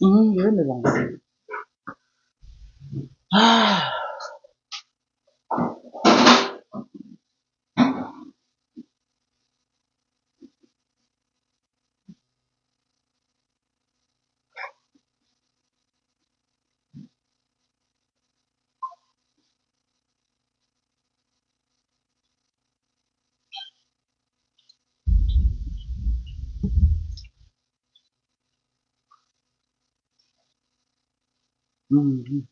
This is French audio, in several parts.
Je vais me lancer. Ah. Mhm.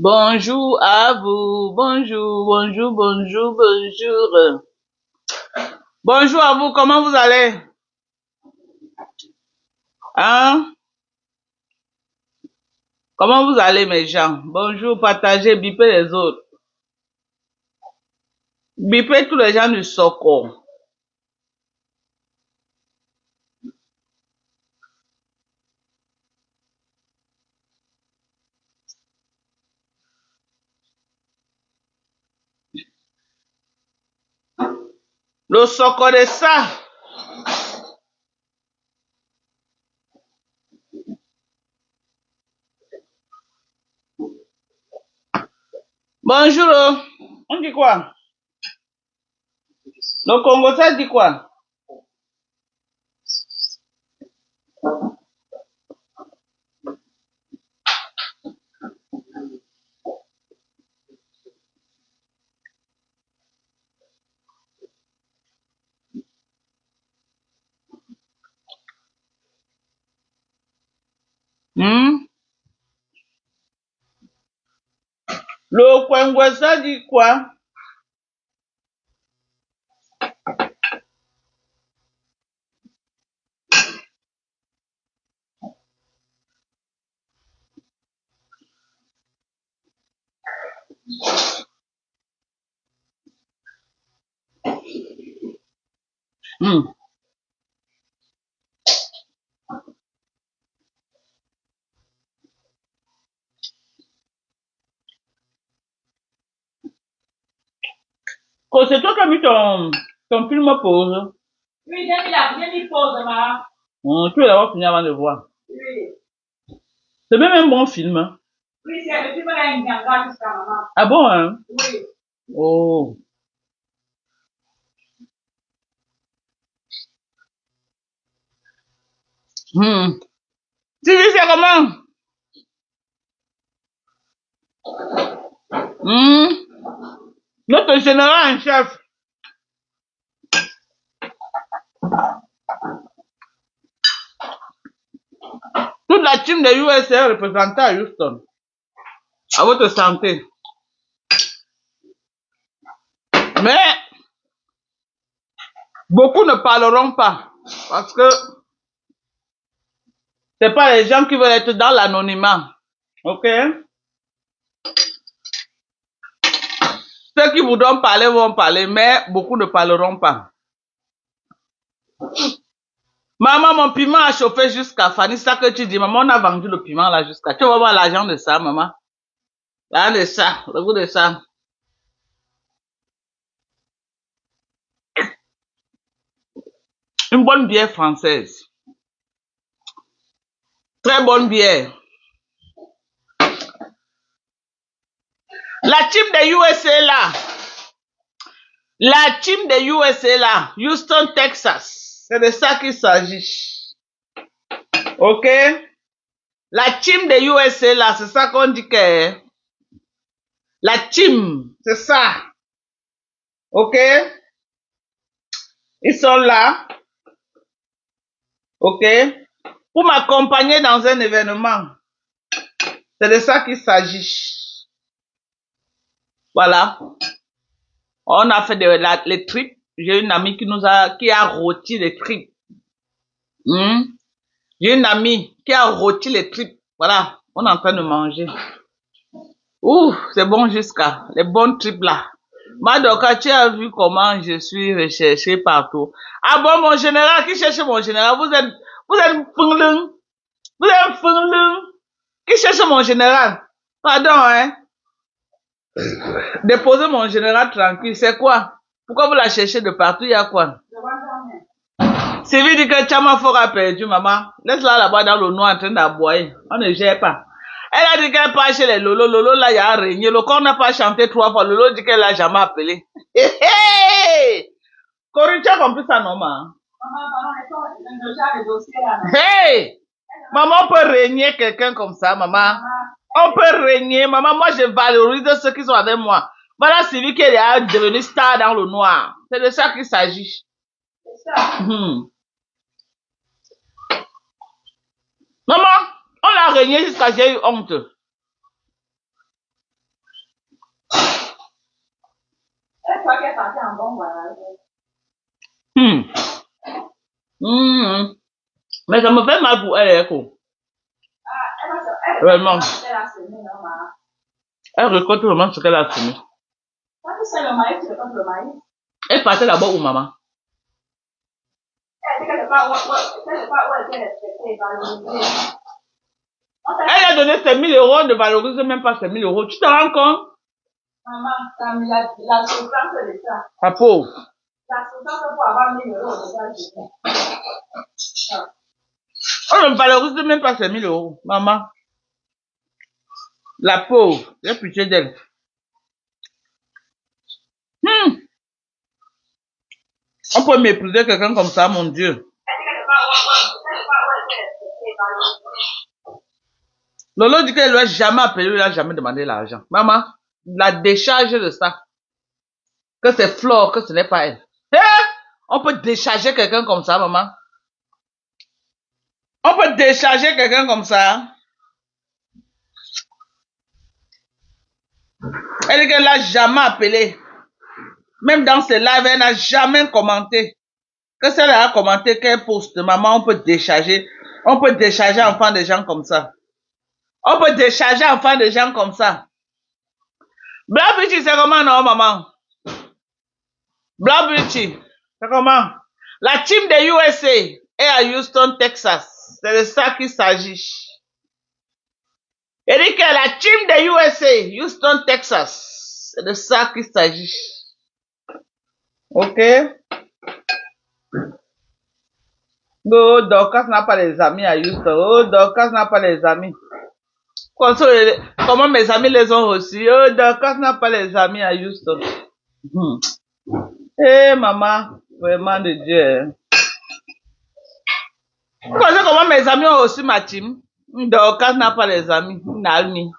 Bonjour à vous, bonjour, bonjour, bonjour, bonjour. Bonjour à vous, comment vous allez? Hein? Comment vous allez mes gens? Bonjour, partagez, bipez les autres. Bipez tous les gens du Soko. Le Soko de ça. Bonjour. On dit quoi? Le Congo, ça dit quoi? Hmm? Le Congo, ça dit quoi? Hmm. Oh, c'est toi qui as mis ton film pause. Oui, j'ai mis pause, maman. Tu vas d'abord finir avant de voir. Oui. C'est même un bon film. Hein? Oui, c'est le film de la Nyanga jusqu'à maman. Ah bon, hein? Oui. Oh. Hmm. Tu dis c'est comment? Hmm. Notre général en chef. Toute la team de USA est représentée à Houston. À votre santé. Mais beaucoup ne parleront pas. Parce que c'est pas les gens qui veulent être dans l'anonymat. Ok? Ceux qui voudront parler vont parler, mais beaucoup ne parleront pas. Maman, mon piment a chauffé jusqu'à Fanny. C'est ça que tu dis. Maman, on a vendu le piment là jusqu'à. Tu vas voir l'argent de ça, maman. L'argent de ça, le goût de ça. Une bonne bière française. Très bonne bière. La team de USA là. La team de USA là. Houston, Texas. C'est de ça qu'il s'agit. Ok? La team de USA là, c'est ça qu'on dit que. La team, c'est ça. Ok? Ils sont là. Ok? Pour m'accompagner dans un événement. C'est de ça qu'il s'agit. Voilà. On a fait les tripes. J'ai une amie qui a rôti les tripes. J'ai une amie qui a rôti les tripes. Voilà. On est en train de manger. Ouh, c'est bon jusqu'à les bonnes tripes là. Madoka, tu as vu comment je suis recherché partout. Ah bon, mon général, qui cherche mon général? Vous êtes funglung. Vous êtes funglung. Qui cherche mon général? Pardon, hein? Déposez mon général tranquille. C'est quoi? Pourquoi vous la cherchez de partout? Il y a quoi? Sylvie dit que Chama Fort a perdu, maman. Laisse-la là-bas dans le noir en train d'aboyer. On ne gère pas. Elle a dit qu'elle part chez les Lolo. Lolo, là, il y a un régné. Le corps n'a pas chanté 3 fois. Lolo dit qu'elle l'a jamais appelé. Hé, hé! Corinne, tu as compris ça, non, maman? Hey! Maman, on peut régner quelqu'un comme ça, maman. On peut régner. Maman, moi, je valorise ceux qui sont avec moi. Voilà Sylvie qui est devenue star dans le noir. C'est de ça qu'il s'agit. Maman, on l'a régné jusqu'à j'ai eu honte. Mais ça me fait mal pour elle, quoi. Vraiment. Elle récolte vraiment ce qu'elle a semé. Elle partait là-bas où, maman? Elle a donné ses 1000 euros, ne valorise même pas ses 1000 euros. Tu te rends compte? Maman, t'as mis la souffrance de ça. La pauvre. La souffrance pour avoir 1000 euros, on ne valorise même pas ses 1000 euros, maman. La pauvre, j'ai pitié d'elle. On peut mépriser quelqu'un comme ça, mon Dieu. Lolo dit qu'elle ne lui a jamais appelé, il n'a jamais demandé l'argent. Maman, la décharge de ça. Que c'est Flore, que ce n'est pas elle. On peut décharger quelqu'un comme ça, maman. On peut décharger quelqu'un comme ça. Elle dit qu'elle l'a jamais appelé. Même dans ses lives, elle n'a jamais commenté. Que si elle a commenté qu'elle poste, maman, on peut décharger. On peut décharger enfants des gens comme ça. On peut décharger enfants des gens comme ça. Black Beauty, c'est comment, non, maman? Black Beauty, c'est comment? La team des USA est à Houston, Texas. C'est de ça qu'il s'agit. Elle dit que la team des USA, Houston, Texas. C'est de ça qu'il s'agit. Ok? Oh, Dorcas n'a pas les amis à Houston. Oh, Dorcas n'a pas les amis. Comment mes amis les ont reçus? Oh, Dorcas n'a pas les amis à Houston. Eh, maman, vraiment de Dieu. Vous pensez comment mes amis ont reçu ma team? Dorcas n'a pas les amis. Nalmi.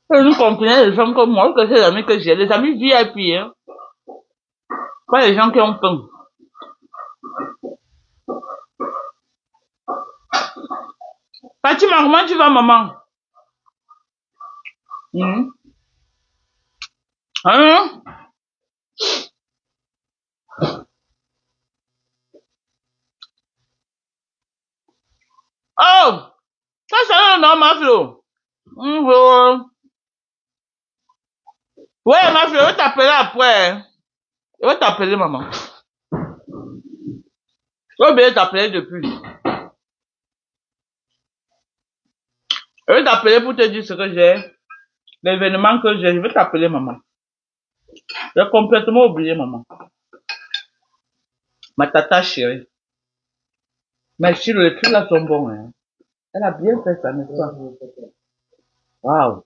Vous comprenez les gens comme moi, que c'est les amis que j'ai. Les amis VIP, hein. Pas les gens qui ont faim. Fatima, comment tu vas, maman? Hein? Oh! Ça, c'est un nom, ma Flo. Ouais, ma Flo, je vais t'appeler après. Je vais t'appeler, maman. J'ai oublié t'appeler depuis. Je vais t'appeler pour te dire ce que j'ai. L'événement que j'ai. Je vais t'appeler, maman. J'ai complètement oublié, maman. Ma tata chérie. Mais si les trucs là sont bons, hein. Elle a bien fait ça, n'est-ce pas? Waouh.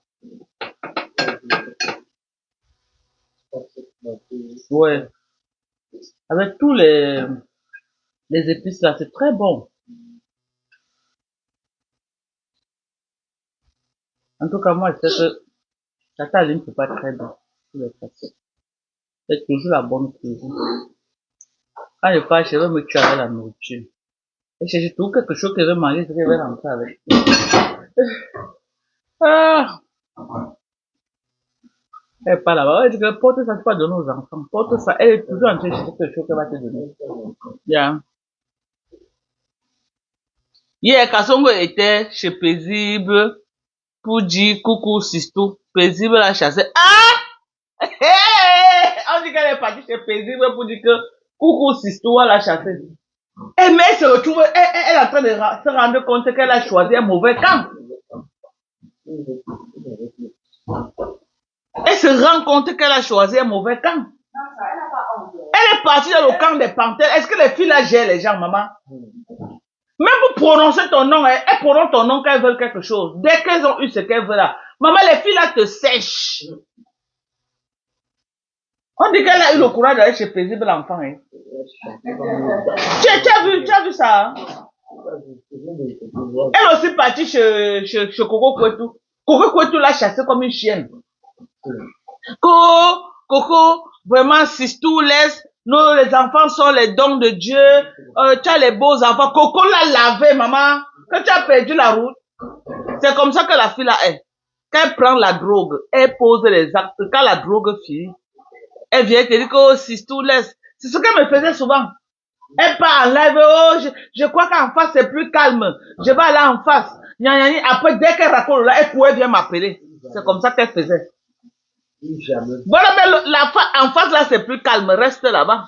Ouais. Avec tous les épices là, c'est très bon. En tout cas, moi, je sais que tata Aline ne pas très bien. C'est toujours la bonne cuisine. Quand je pars, je vais me tuer avec la nourriture. Et si je trouve quelque chose que je vais manger, je vais rentrer avec. Ah! Elle est pas là-bas. Elle dit que porte ça, c'est pas donner aux enfants. Porte ça, elle est toujours en train de chercher quelque chose qu'elle va te donner. Yeah. Hier, Kassongo était chez Paisible pour dire coucou Sistou. Paisible l'a chassé. Ah! On dit qu'elle est partie chez Paisible pour dire que coucou Sistou l'a chassé. Et mais elle se retrouve, elle est en train de se rendre compte qu'elle a choisi un mauvais camp. Elle se rend compte qu'elle a choisi un mauvais camp. Elle est partie dans le camp des panthères. Est-ce que les filles là gèrent les gens, maman? Même pour prononcer ton nom, elles prononcent ton nom quand elles veulent quelque chose. Dès qu'elles ont eu ce qu'elles veulent là. Maman, les filles là te sèchent. On dit qu'elle a eu le courage d'aller chez Paisible l'enfant. Hein. Tu as vu ça? Hein? Elle aussi partie chez Coco Kouetou. Coco Kouetou l'a chassée comme une chienne. Coco, vraiment, Sistou laisse. Nous, les enfants sont les dons de Dieu. Tu as les beaux enfants. Coco l'a lavé, maman. Quand tu as perdu la route, c'est comme ça que la fille là est. Quand elle prend la drogue, elle pose les actes. Quand la drogue finit, elle vient te dire que oh, Sistou laisse. C'est ce qu'elle me faisait souvent. Elle part en live. Oh, je crois qu'en face c'est plus calme. Je vais aller en face. Après, dès qu'elle raconte là, elle vient m'appeler. C'est comme ça qu'elle faisait. Voilà, mais en face là c'est plus calme, reste là-bas.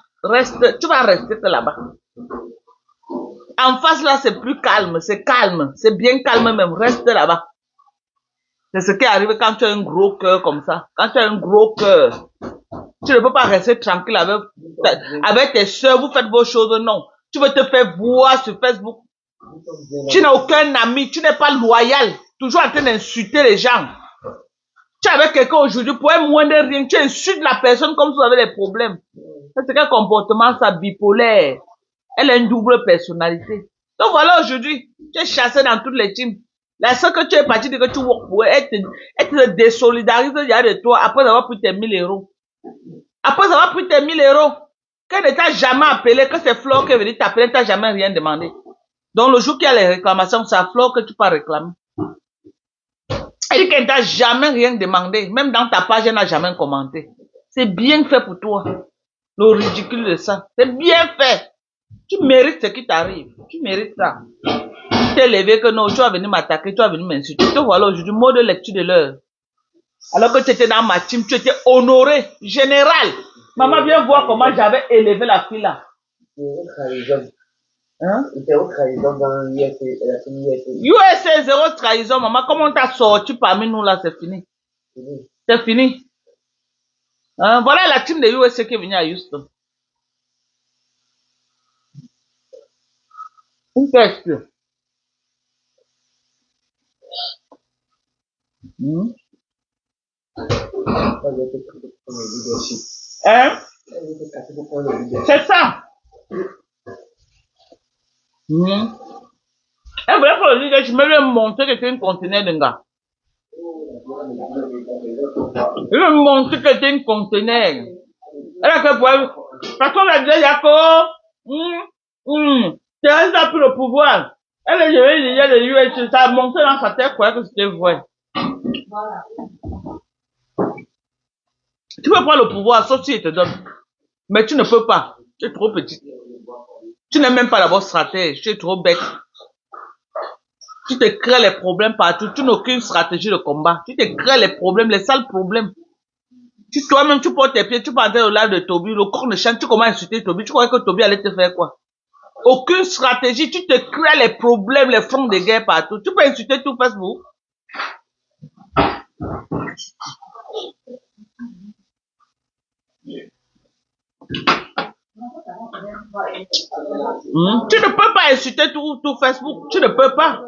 Tu vas rester là-bas. En face là c'est plus calme, c'est bien calme même, reste là-bas. C'est ce qui arrive quand tu as un gros cœur comme ça. Quand tu as un gros cœur, tu ne peux pas rester tranquille avec tes soeurs, vous faites vos choses, non. Tu veux te faire voir sur Facebook. Tu n'as aucun ami, tu n'es pas loyal, toujours en train d'insulter les gens. Tu es avec quelqu'un aujourd'hui, pour un moins de rien, tu insultes la personne comme si vous avez des problèmes. C'est quel comportement, ça, bipolaire. Elle a une double personnalité. Donc voilà, aujourd'hui, tu es chassé dans toutes les teams. La seule que tu es parti de que tu work pour elle te désolidarise de toi après avoir pris tes 1000 euros. Après avoir pris tes 1000 euros, qu'elle ne t'a jamais appelé, que c'est Flore qui est venue t'appeler, elle t'a jamais rien demandé. Donc le jour qu'il y a les réclamations, c'est à Flore que tu peux réclamer. Elle dit qu'elle t'a jamais rien demandé. Même dans ta page, elle n'a jamais commenté. C'est bien fait pour toi. Le ridicule de ça. C'est bien fait. Tu mérites ce qui t'arrive. Tu mérites ça. Tu t'es levé que non, tu vas venir m'attaquer, tu vas venir m'insulter. Te voilà aujourd'hui, mot de lecture de l'heure. Alors que tu étais dans ma team, tu étais honoré, général. Maman, viens voir comment j'avais élevé la fille là. Hein? Dans USA, zéro trahison, maman. Comment on t'a sorti parmi nous là, c'est fini. C'est fini. Hein? Voilà la team de USA qui est venue à Houston. Une question. Hein? C'est ça. Elle voulait faire le leader, je me lui montrer que c'était une conteneur de gars. Je lui ai montré que c'était une conteneur. Elle a fait pour parce qu'on a dit, Yako, Thérèse a pris le pouvoir. Elle est le US, ça a monté dans sa tête, quoi, que c'était vrai. Voilà. Tu peux prendre le pouvoir, sauf si il te donne. Mais tu ne peux pas. Tu es trop petit. Tu n'es même pas d'abord stratège. Tu es trop bête. Tu te crées les problèmes partout. Tu n'as aucune stratégie de combat. Tu te crées les problèmes, les sales problèmes. Toi-même, tu portes tes pieds, tu parles au live de Toby, le corps ne chante, tu commences à insulter Toby. Tu croyais que Toby allait te faire quoi? Aucune stratégie. Tu te crées les problèmes, les fronts de guerre partout. Tu peux insulter tout Facebook. Tu ne peux pas insulter tout Facebook. Tu ne peux pas.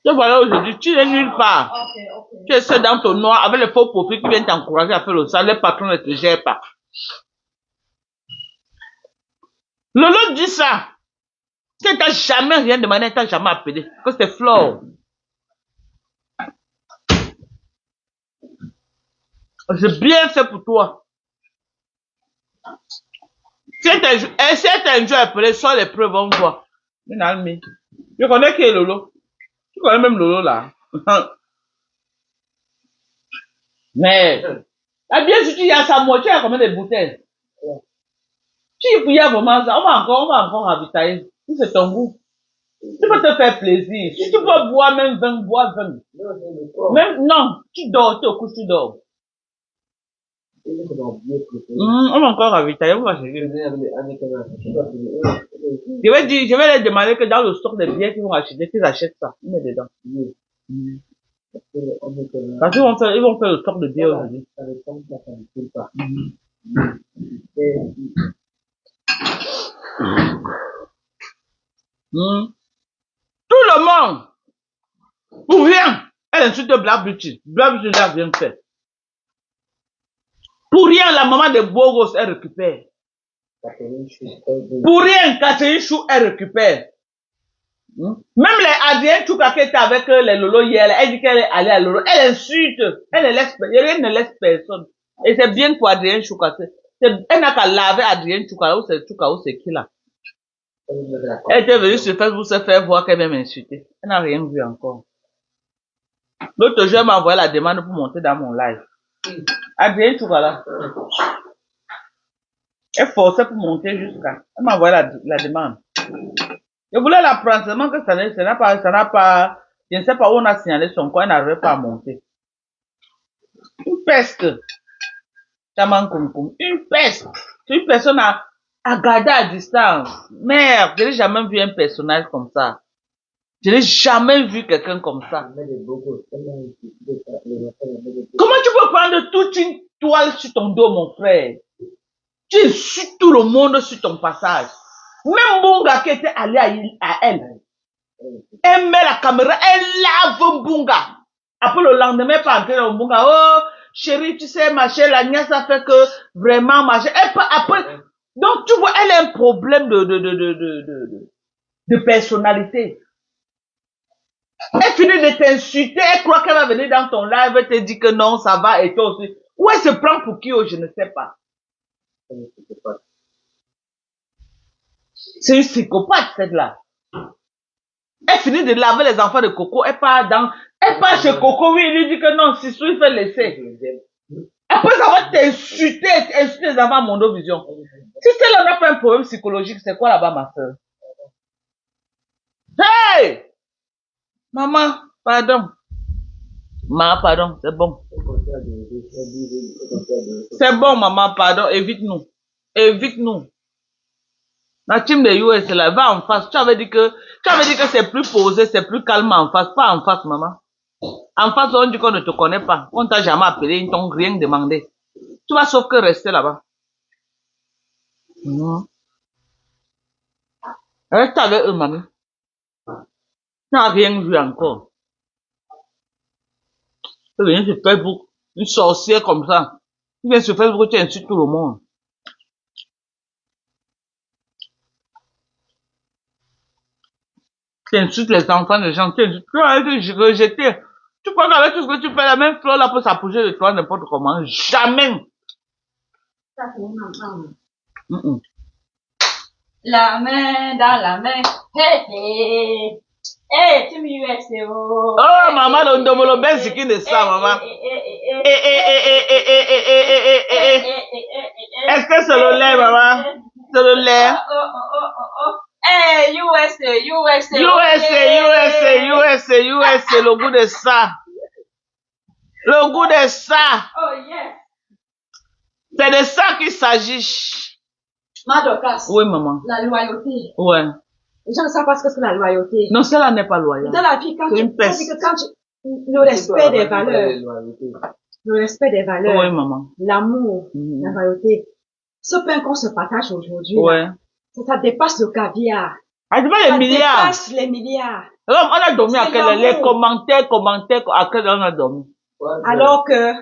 Donc voilà, aujourd'hui, tu n'es nulle part. Tu es seul dans ton noir avec les faux profils qui viennent t'encourager à faire le sale. Les patrons ne te gèrent pas. Lolo dit ça. Tu n'as jamais rien demandé, tu n'as jamais appelé. Que c'est Flore. J'ai bien fait pour toi. Si tu un jour appelé, soit les preuves, on voit. Je connais qui est Lolo. Tu connais même Lolo là. Mais, la bière, si tu y as sa moitié, il y a combien de bouteilles? Si il y a vraiment ça, on va encore ravitailler. Si c'est ton goût. Tu peux te faire plaisir. Si tu veux boire même 20, bois 20. Même, non, tu dors, tu te couches, tu dors. On va encore ravitailler, on va chercher. Je vais leur demander que dans le stock de bières qu'ils vont acheter, qu'ils achètent ça. Ils mettent dedans. Parce qu'ils vont faire le stock de bières aujourd'hui. Tout le monde, pour rien, elle insulte Black Beauty. Black Beauty n'a rien fait. Pour rien, la maman de Bogos, elle récupère. Pour rien, Catherine Chou, elle récupère. Même les Adrien Chouka qui était avec les Lolo hier, elle dit qu'elle est allée à Lolo. Elle insulte. Elle ne laisse personne. Et c'est bien pour Adrien Chouka. Elle n'a qu'à laver Adrien Chouka ou c'est qui là. Elle était venue sur Facebook se faire voir qu'elle va m'insulter. Elle n'a rien vu encore. L'autre jour, elle m'a envoyé la demande pour monter dans mon live. Adrien Chouka là. Elle forçait pour monter jusqu'à. Elle m'a envoyé la demande. Je voulais la prendre seulement que ça n'a pas, je ne sais pas où on a signalé son corps, elle n'arrivait pas à monter. Une peste. Une peste. Une personne à garder à distance. Merde, je n'ai jamais vu un personnage comme ça. Je n'ai jamais vu quelqu'un comme ça. Comment tu peux prendre toute une toile sur ton dos, mon frère? Tu insultes tout le monde sur ton passage. Même Bunga qui était allé à elle. Elle met la caméra, elle lave Bunga. Après le lendemain, pas entrer dans Bunga. Oh, chérie, tu sais, ma chère, la nièce a fait que vraiment, ma chère. Après, donc tu vois, elle a un problème de personnalité. Elle finit de t'insulter, elle croit qu'elle va venir dans ton live, elle te dit que non, ça va, et toi aussi. Ou elle se prend pour qui, je ne sais pas. C'est une psychopathe, celle-là. Elle finit de laver les enfants de Coco, elle part chez Coco, oui, il lui dit que non, Sissou, il fait laisser. Après, ça va t'insulter les enfants à Mondovision. Si celle-là n'a pas un problème psychologique, c'est quoi là-bas, ma soeur? Hey! Maman, pardon. Maman, pardon, c'est bon. C'est bon, maman, pardon, évite-nous. Évite-nous. La team de US, là, va en face. Tu avais dit que c'est plus posé, c'est plus calme en face. Pas en face, maman. En face, on dit qu'on ne te connaît pas. On t'a jamais appelé, ils t'ont rien demandé. Tu vas sauf que rester là-bas. Reste avec eux, mamie. Tu n'as rien vu encore. Tu viens sur Facebook, une sorcière comme ça. Tu viens sur Facebook, tu insultes tout le monde. Tu insultes les enfants des gens, tu vas être rejeté. Tu crois qu'avec tout ce que tu fais, la même fleur là peut s'approcher de toi n'importe comment. Jamais. La main dans la main. Hey, hey. Hey, tu me oh. Oh, maman, on demande le bel skin de ça, maman. Est-ce que c'est le lait, maman? C'est le lait? Hey, USA, le goût de ça. Le goût de ça. Oh, yes. C'est de ça qu'il s'agit. Madokas. Oui, maman. La loyauté. Ouais. Les gens ne savent pas ce que c'est la loyauté. Non, cela n'est pas loyal. Dans la vie, le respect des valeurs. Le respect des valeurs. Oui, maman. L'amour, la loyauté. Ce pain qu'on se partage aujourd'hui. Ouais. Ça dépasse le caviar. Ah, tu vois les milliards. Ça dépasse les milliards. Alors, on a dormi à quel les commentaires, à quel on a dormi. Alors que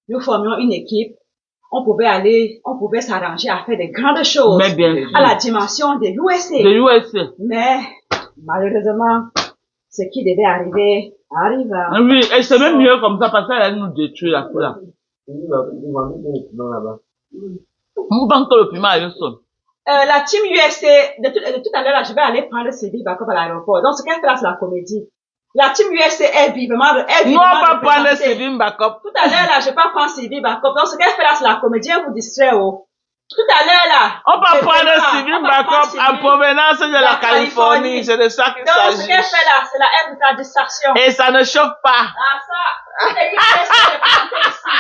nous formions une équipe, on pouvait s'arranger à faire des grandes choses. Mais bien sûr. À la dimension des USA. De USA. Mais, malheureusement, ce qui devait arriver, arrive. Oui, et c'est même mieux comme ça parce qu'elle allait nous détruire là. On vend que le piment à Houston. La team USA, de tout à l'heure, je vais aller prendre Sylvie Backup à l'aéroport. Donc, ce qu'elle fait là, c'est la comédie. La team USA est vivement... Nous, on va prendre Sylvie Mbakop. Tout à l'heure, là, je ne vais pas prendre Sylvie Mbakop. Donc, ce qu'elle fait là, c'est la comédienne vous distrait. Oh. Tout à l'heure, là... On va prendre Sylvie Mbakop en provenance de la Californie. C'est de ça qu'il s'agit. Donc, ce qu'elle fait là, c'est la haine de la distraction. Et ça ne chauffe pas. Ah, ça... Toute l'équipe USA est présentée ici.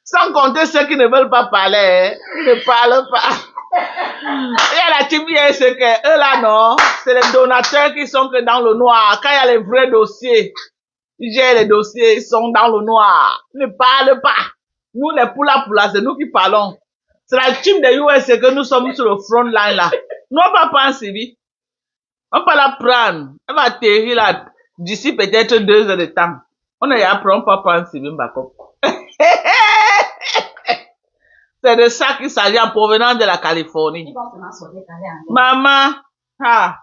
Sans compter ceux qui ne veulent pas parler, ils ne parlent pas. Il y a la team c'est que eux là non, c'est les donateurs qui sont que dans le noir. Quand il y a les vrais dossiers, ils gèrent les dossiers, ils sont dans le noir. Ils ne parlent pas. Nous les poula, c'est nous qui parlons. C'est la team des US que nous sommes sur le front line là. Nous on va pas en Sylvie. On va la prendre. Elle va atterrir là d'ici peut-être 2 heures de temps. On est après, on va prendre Sylvie Mbakop. C'est de ça qu'il s'agit en provenance de la Californie. Maman, ah.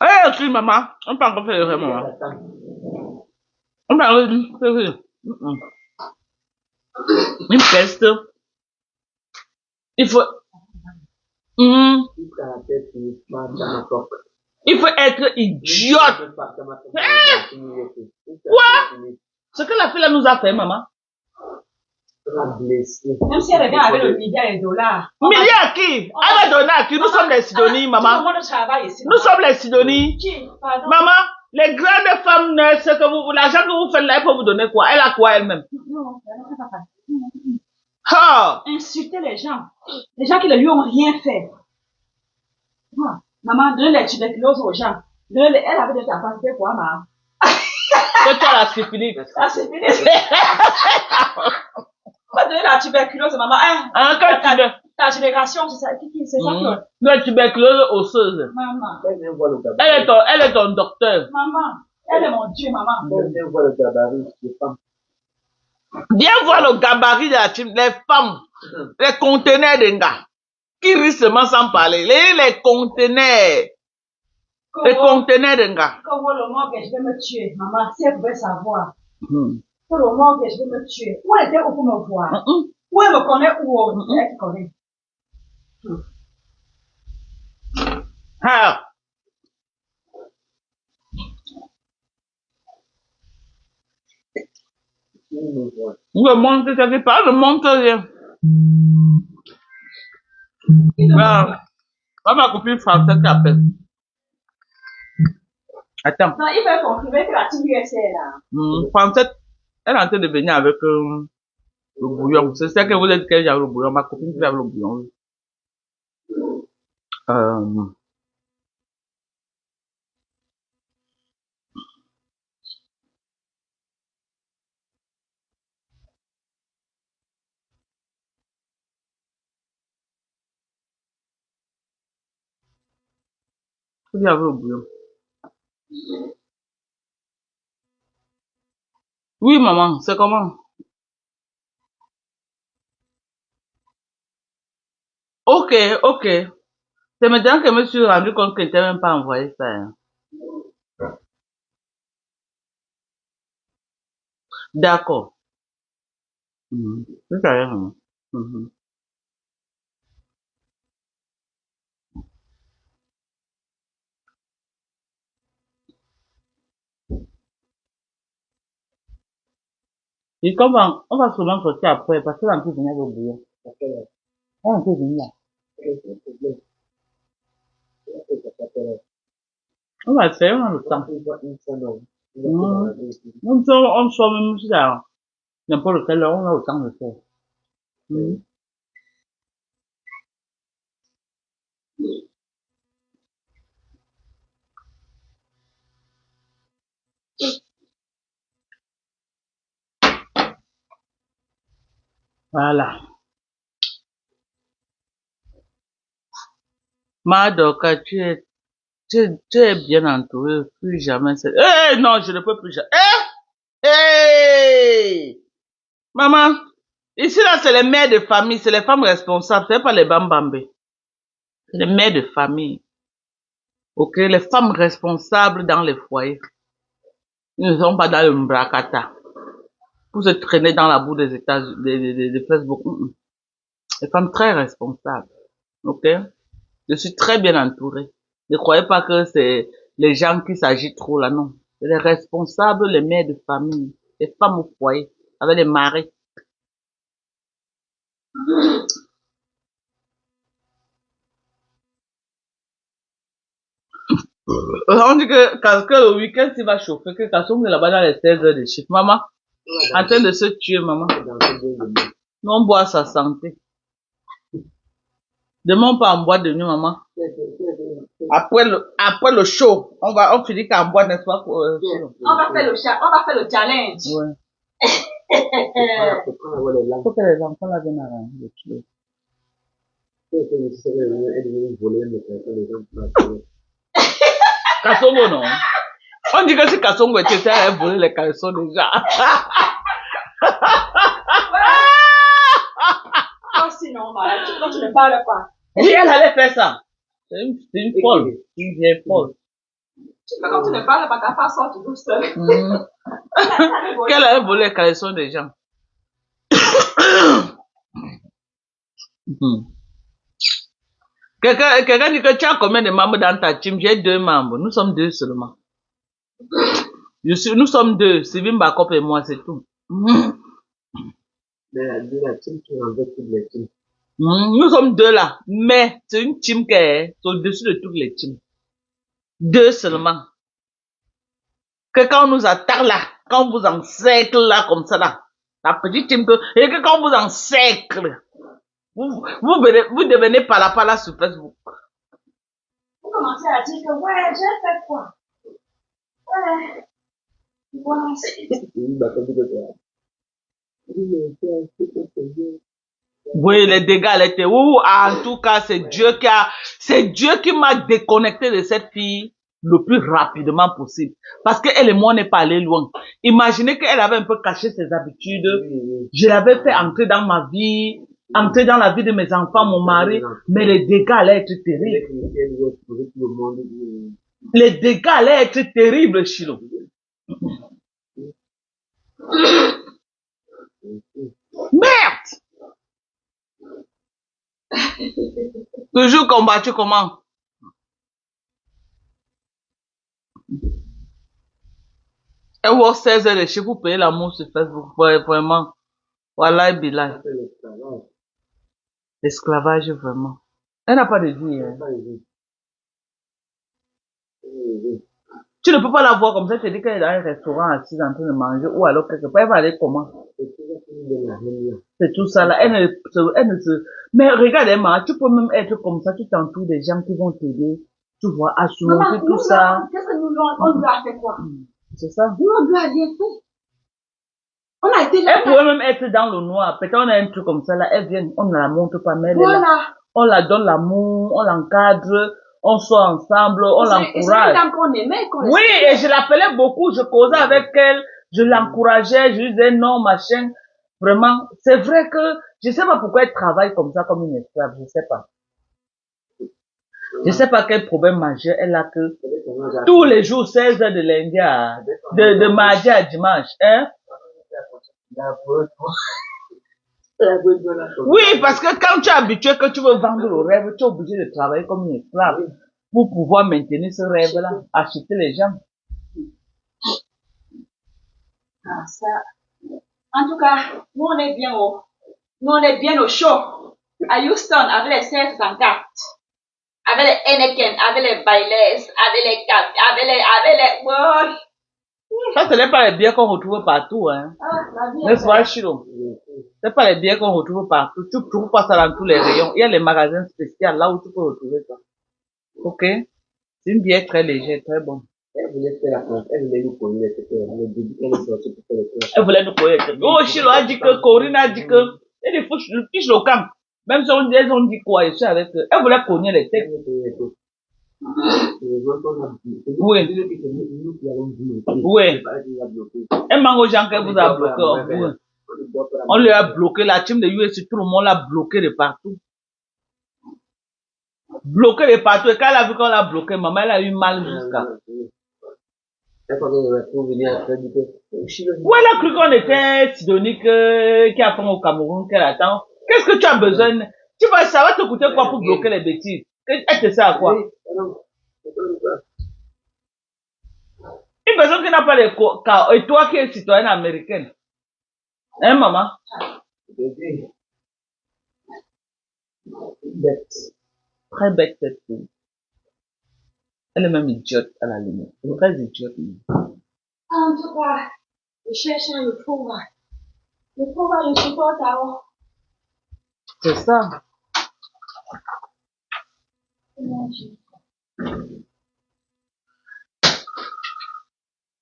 Eh, maman, on peut encore faire le vrai, maman. On peut encore faire le une peste. Il faut... Il faut être idiote. Quoi? Ce que la fille là nous a fait, maman. Même si elle revient avec le milliard de dollars. Milliard qui? Elle va donner à qui? Nous sommes les Sidonies, maman. Nous sommes les Sidonies. Maman, les grandes femmes, ce que vous, l'argent que vous faites là, elle peut vous donner quoi? Elle a quoi elle-même? Non, elle n'a pas. Insulter les gens qui ne lui ont rien fait. Maman, donne les tuberculoses aux gens. Elle avait de ta capacité pour maman. Que tu as la syphilis. La syphilis. On va donner la tuberculose, maman. Ta génération, c'est ça. C'est ça que... La tuberculose osseuse. Maman. Elle est ton docteur. Maman. Elle est mon Dieu, maman. Viens voir le gabarit des femmes. Viens voir le gabarit de la team. Les femmes. Les conteneurs de gars. Qui risquent seulement sans parler. Les conteneurs. Les conteneurs de gars. Quand le moment que je vais me tuer, maman, si elle pouvait savoir. Quand le moment que je vais me tuer, où elle était où pour me voir? Où elle me connaît où? Elle te connaît. Ah. Le monde que ça fait pas, le monde rien. Ma copine française qui appelle. Attends. Non, il veut confirmer que la team USA est là. Française, elle est en train de venir avec le bouillon. C'est ça que vous êtes qu'elle a le bouillon. Ma copine qui a le bouillon. Qui a le bouillon. Oui, maman, c'est comment? Ok. C'est maintenant que je me suis rendu compte que tu n'as même pas envoyé ça. Hein. D'accord. C'est ça, maman. Et comment on va souvent sortir après parce que l'entrée venir au bouillon. On peut venir là. On va faire, on a le temps. On sort même si là, n'importe quelle heure, on a le temps de faire. Voilà. Madoka, tu es bien entouré, plus jamais. Non, je ne peux plus jamais. Maman, ici là, c'est les mères de famille, c'est les femmes responsables, c'est pas les bambambés. C'est les mères de famille. Ok, les femmes responsables dans les foyers. Ils ne sont pas dans le mbrakata. pour se traîner dans la boue des États-Unis, de Facebook. Des femmes très responsables. Ok? Je suis très bien entourée. Ne croyez pas que c'est les gens qui s'agitent trop là, non. C'est les responsables, les mères de famille, les femmes au foyer, avec les maris. On dit que le week-end, il va chauffer, que Kassoum est là-bas dans les 16 heures de chiffre. Maman, en train de se tuer, maman. Nous, on boit sa santé. Demain, on part en boîte de nuit, maman. Après le show, on finit qu'en boîte, n'est-ce pas? On va faire le challenge. Ouais. Faut que les enfants la viennent arranger le tuer. Kassongo, non? On dit que si Kassongo était ça, elle volait les caleçons déjà. Oh, sinon, quand tu ne parles pas. Oui, elle allait faire ça. C'est une folle. Une vieille folle. Quand tu ne parles pas, ta femme sort toujours seule. Qu'elle allait voler les caleçons des gens. Quelqu'un dit que tu as combien de membres dans ta team? J'ai 2 membres. Nous sommes 2 seulement. Nous sommes 2. Sylvie Bakop et moi, c'est tout. Mais la team qui enlève toutes les teams. Nous sommes 2 là. Mais c'est une team qui est au-dessus de toutes les teams. 2 seulement. Que quand on nous attaque là, quand on vous encercle là, comme ça là, la petite team et que quand on vous encercle, vous devenez pala sur Facebook. Vous commencez à dire que, ouais, j'ai fait quoi? Ouais. Oui, les dégâts, elle était où? En tout cas, c'est Dieu qui m'a déconnecté de cette fille le plus rapidement possible. Parce qu'elle et moi, on n'est pas allé loin. Imaginez qu'elle avait un peu caché ses habitudes. Je l'avais fait entrer dans ma vie, entrer dans la vie de mes enfants, mon mari, mais les dégâts allaient être terribles. Les dégâts allaient être terribles, Chilo. Merde! Toujours combattu comment? Elle voit 16 heures de chiffre pour payer l'amour sur Facebook. Vraiment. Voilà, Bilal. L'esclavage, vraiment. Elle n'a pas de vie. Hein. Tu ne peux pas la voir comme ça, tu te dis qu'elle est dans un restaurant assise en train de manger, ou alors quelque part, elle va aller comment? C'est tout ça là, elle ne se... Mais regarde Emma, tu peux même être comme ça, tu t'entoures des gens qui vont t'aider, tu vois, à surmonter tout ça. Qu'est-ce que on lui a fait quoi? C'est ça. Nous, on lui a rien fait. On a été là. Elle pourrait même être dans le noir, peut-être on a un truc comme ça là, elle vient, on ne la montre pas, mais elle est là. Voilà. On la donne l'amour, on l'encadre, on sort ensemble, on l'encourage. C'est une dame qu'on aimait, qu'on Oui, et je l'appelais beaucoup, je causais avec elle, je l'encourageais, je lui disais non, machin. Vraiment, c'est vrai que je sais pas pourquoi elle travaille comme ça, comme une esclave, je sais pas. Je sais pas quel problème majeur elle a que tous les jours 16 heures de lundi de mardi à dimanche, hein? Oui, parce que quand tu es habitué que tu veux vendre le rêve, tu es obligé de travailler comme une esclave pour pouvoir maintenir ce rêve-là, acheter les gens. Ah, ça. En tout cas, nous on est bien au show. À Houston, avec les 1664. Avec les Anakin, avec les Bailes, avec les Cap, avec les, wow. Ça, ce n'est pas les biens qu'on retrouve partout, hein. N'est-ce pas, Chilo? C'est pas les biens qu'on retrouve partout. Tu ne trouves pas ça dans tous les rayons. Il y a les magasins spéciaux là où tu peux retrouver ça. Ok? C'est une bière très légère, très bonne. Elle voulait faire la France, elle voulait nous connaître, le début qu'elle est sortie pour faire le clash. Elle voulait nous connaître. Oh, Chilo a dit que, Corinne a dit que, il faut le fiche le camp. Même si elles ont dit quoi, je suis avec eux. Elle voulait connaître les textes. Oui. Oui. Elle manque aux gens qu'elle vous a bloqué. On lui a bloqué, la team de US, tout le monde l'a bloqué de partout. Bloqué de partout. Et quand elle a vu qu'on l'a bloqué, maman, elle a eu mal jusqu'à. Elle va venir après du coup. Où elle a cru qu'on était Sidonie qui apprend au Cameroun, qu'elle attend. Qu'est-ce que tu as besoin? Tu vois, ça va te coûter quoi pour bloquer les bêtises? Elle te sert à quoi? Une personne qui n'a pas les cas, et toi qui es citoyenne américaine. Hein, maman? Bête. Très bête, cette fille. Elle est même idiote, à la limite. Une vraie idiote. En tout cas, je cherche le pouvoir. Le pouvoir, je supporte alors. C'est ça.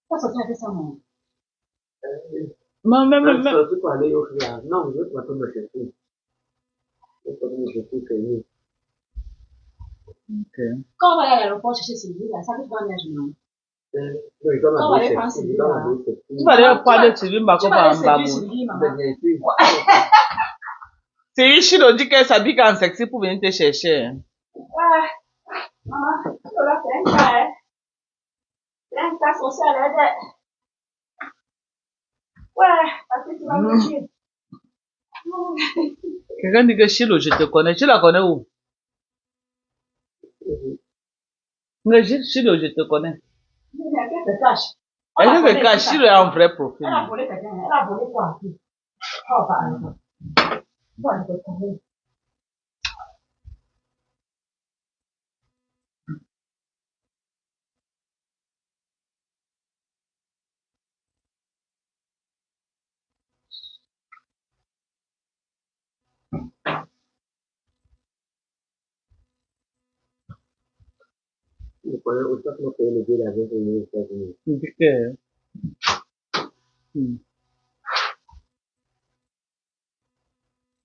Ça, c'est très ça, non. Mais, Non, je peux aller au final. Non, je vais pas me chercher. Je vais pas me chercher, c'est mieux. Ok. Quand on va aller à l'aéroport chercher Sylvie, là, ça coûte combien de journée? Non, je dois Quand on va aller m'habiller prendre sexy. Sylvie, Je dois là. m'habiller sexy. Tu vas aller prendre de Sylvie Tu Mbako vas par aller un séduire babou. Sylvie, Ben, maman. bien sûr. C'est Ishi dit qu'elle s'habille en sexy pour venir te chercher. Ouais. Maman, tu vas faire un cas, hein. C'est un cas social, hein. Ouais, parce que tu vas me dire. Quelqu'un dit que Chilo, je te connais. Tu la connais où? Mais Chilo, je te connais. Elle se cache. Elle se cache. Chilo est un vrai profil. Elle a volé quelqu'un. Elle a volé quoi? Oh, par exemple. Bon, je te connais. Je connais autant que payer le billet d'avion pour venir aux États-Unis.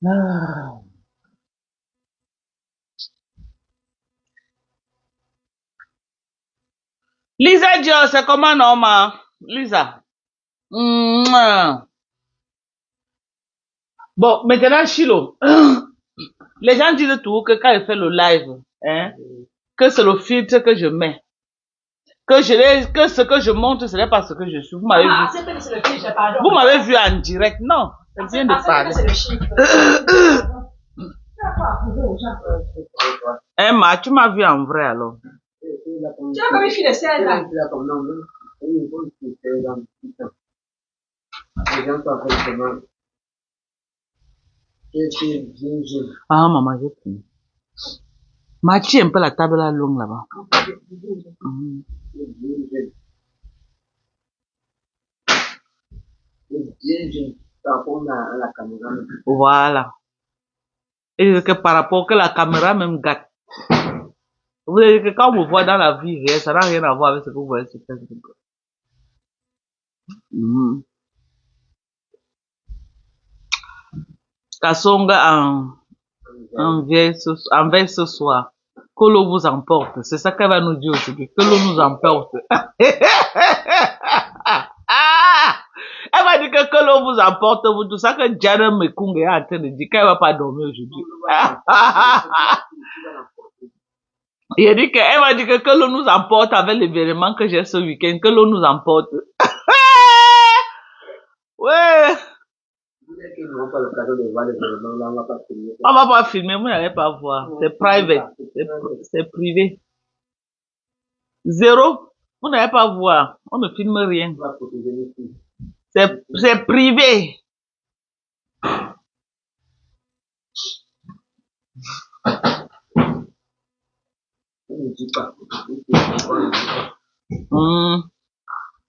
Ah. Lisa Dior, c'est comment non, ma? Lisa. Mouah. Bon, maintenant, Chilo. Les gens disent tout que quand il fait le live, hein, que c'est le filtre que je mets. Que ce que je montre, ce n'est pas ce que je suis. Vous m'avez vu. Acceptez que c'est le chiffre, pardon. Vous m'avez vu en direct. Non, je viens de parler. C'est le chiffre. Hein, ma, tu m'as vu en vrai alors. Tu as comme une fille de 16 ans. Les gens sont en fait comment. C'est bien jeune. Ah, maman, j'ai pris. Ma, tu un peu la table là longue là-bas. Mhm. Bien jeune. Par rapport à la caméra. Voilà. Et que par rapport que la caméra même gâte. Vous voyez que quand on me voit dans la vie réelle, ça n'a rien à voir avec ce que vous voyez sur Facebook. Kassonga en veille ce soir. Que l'eau vous emporte. C'est ça qu'elle va nous dire aujourd'hui. Que l'eau nous emporte. Elle va dire que l'eau vous emporte. Vous tout ça que Jana Mekung est en train de dire qu'elle va pas dormir aujourd'hui. Il a dit qu'elle va dire que l'eau nous emporte avec l'événement que j'ai ce week-end. Que l'eau nous emporte. Ouais. On va pas filmer, vous n'allez pas voir. C'est private. C'est privé. Zéro. Vous n'allez pas voir. On ne filme rien. C'est privé.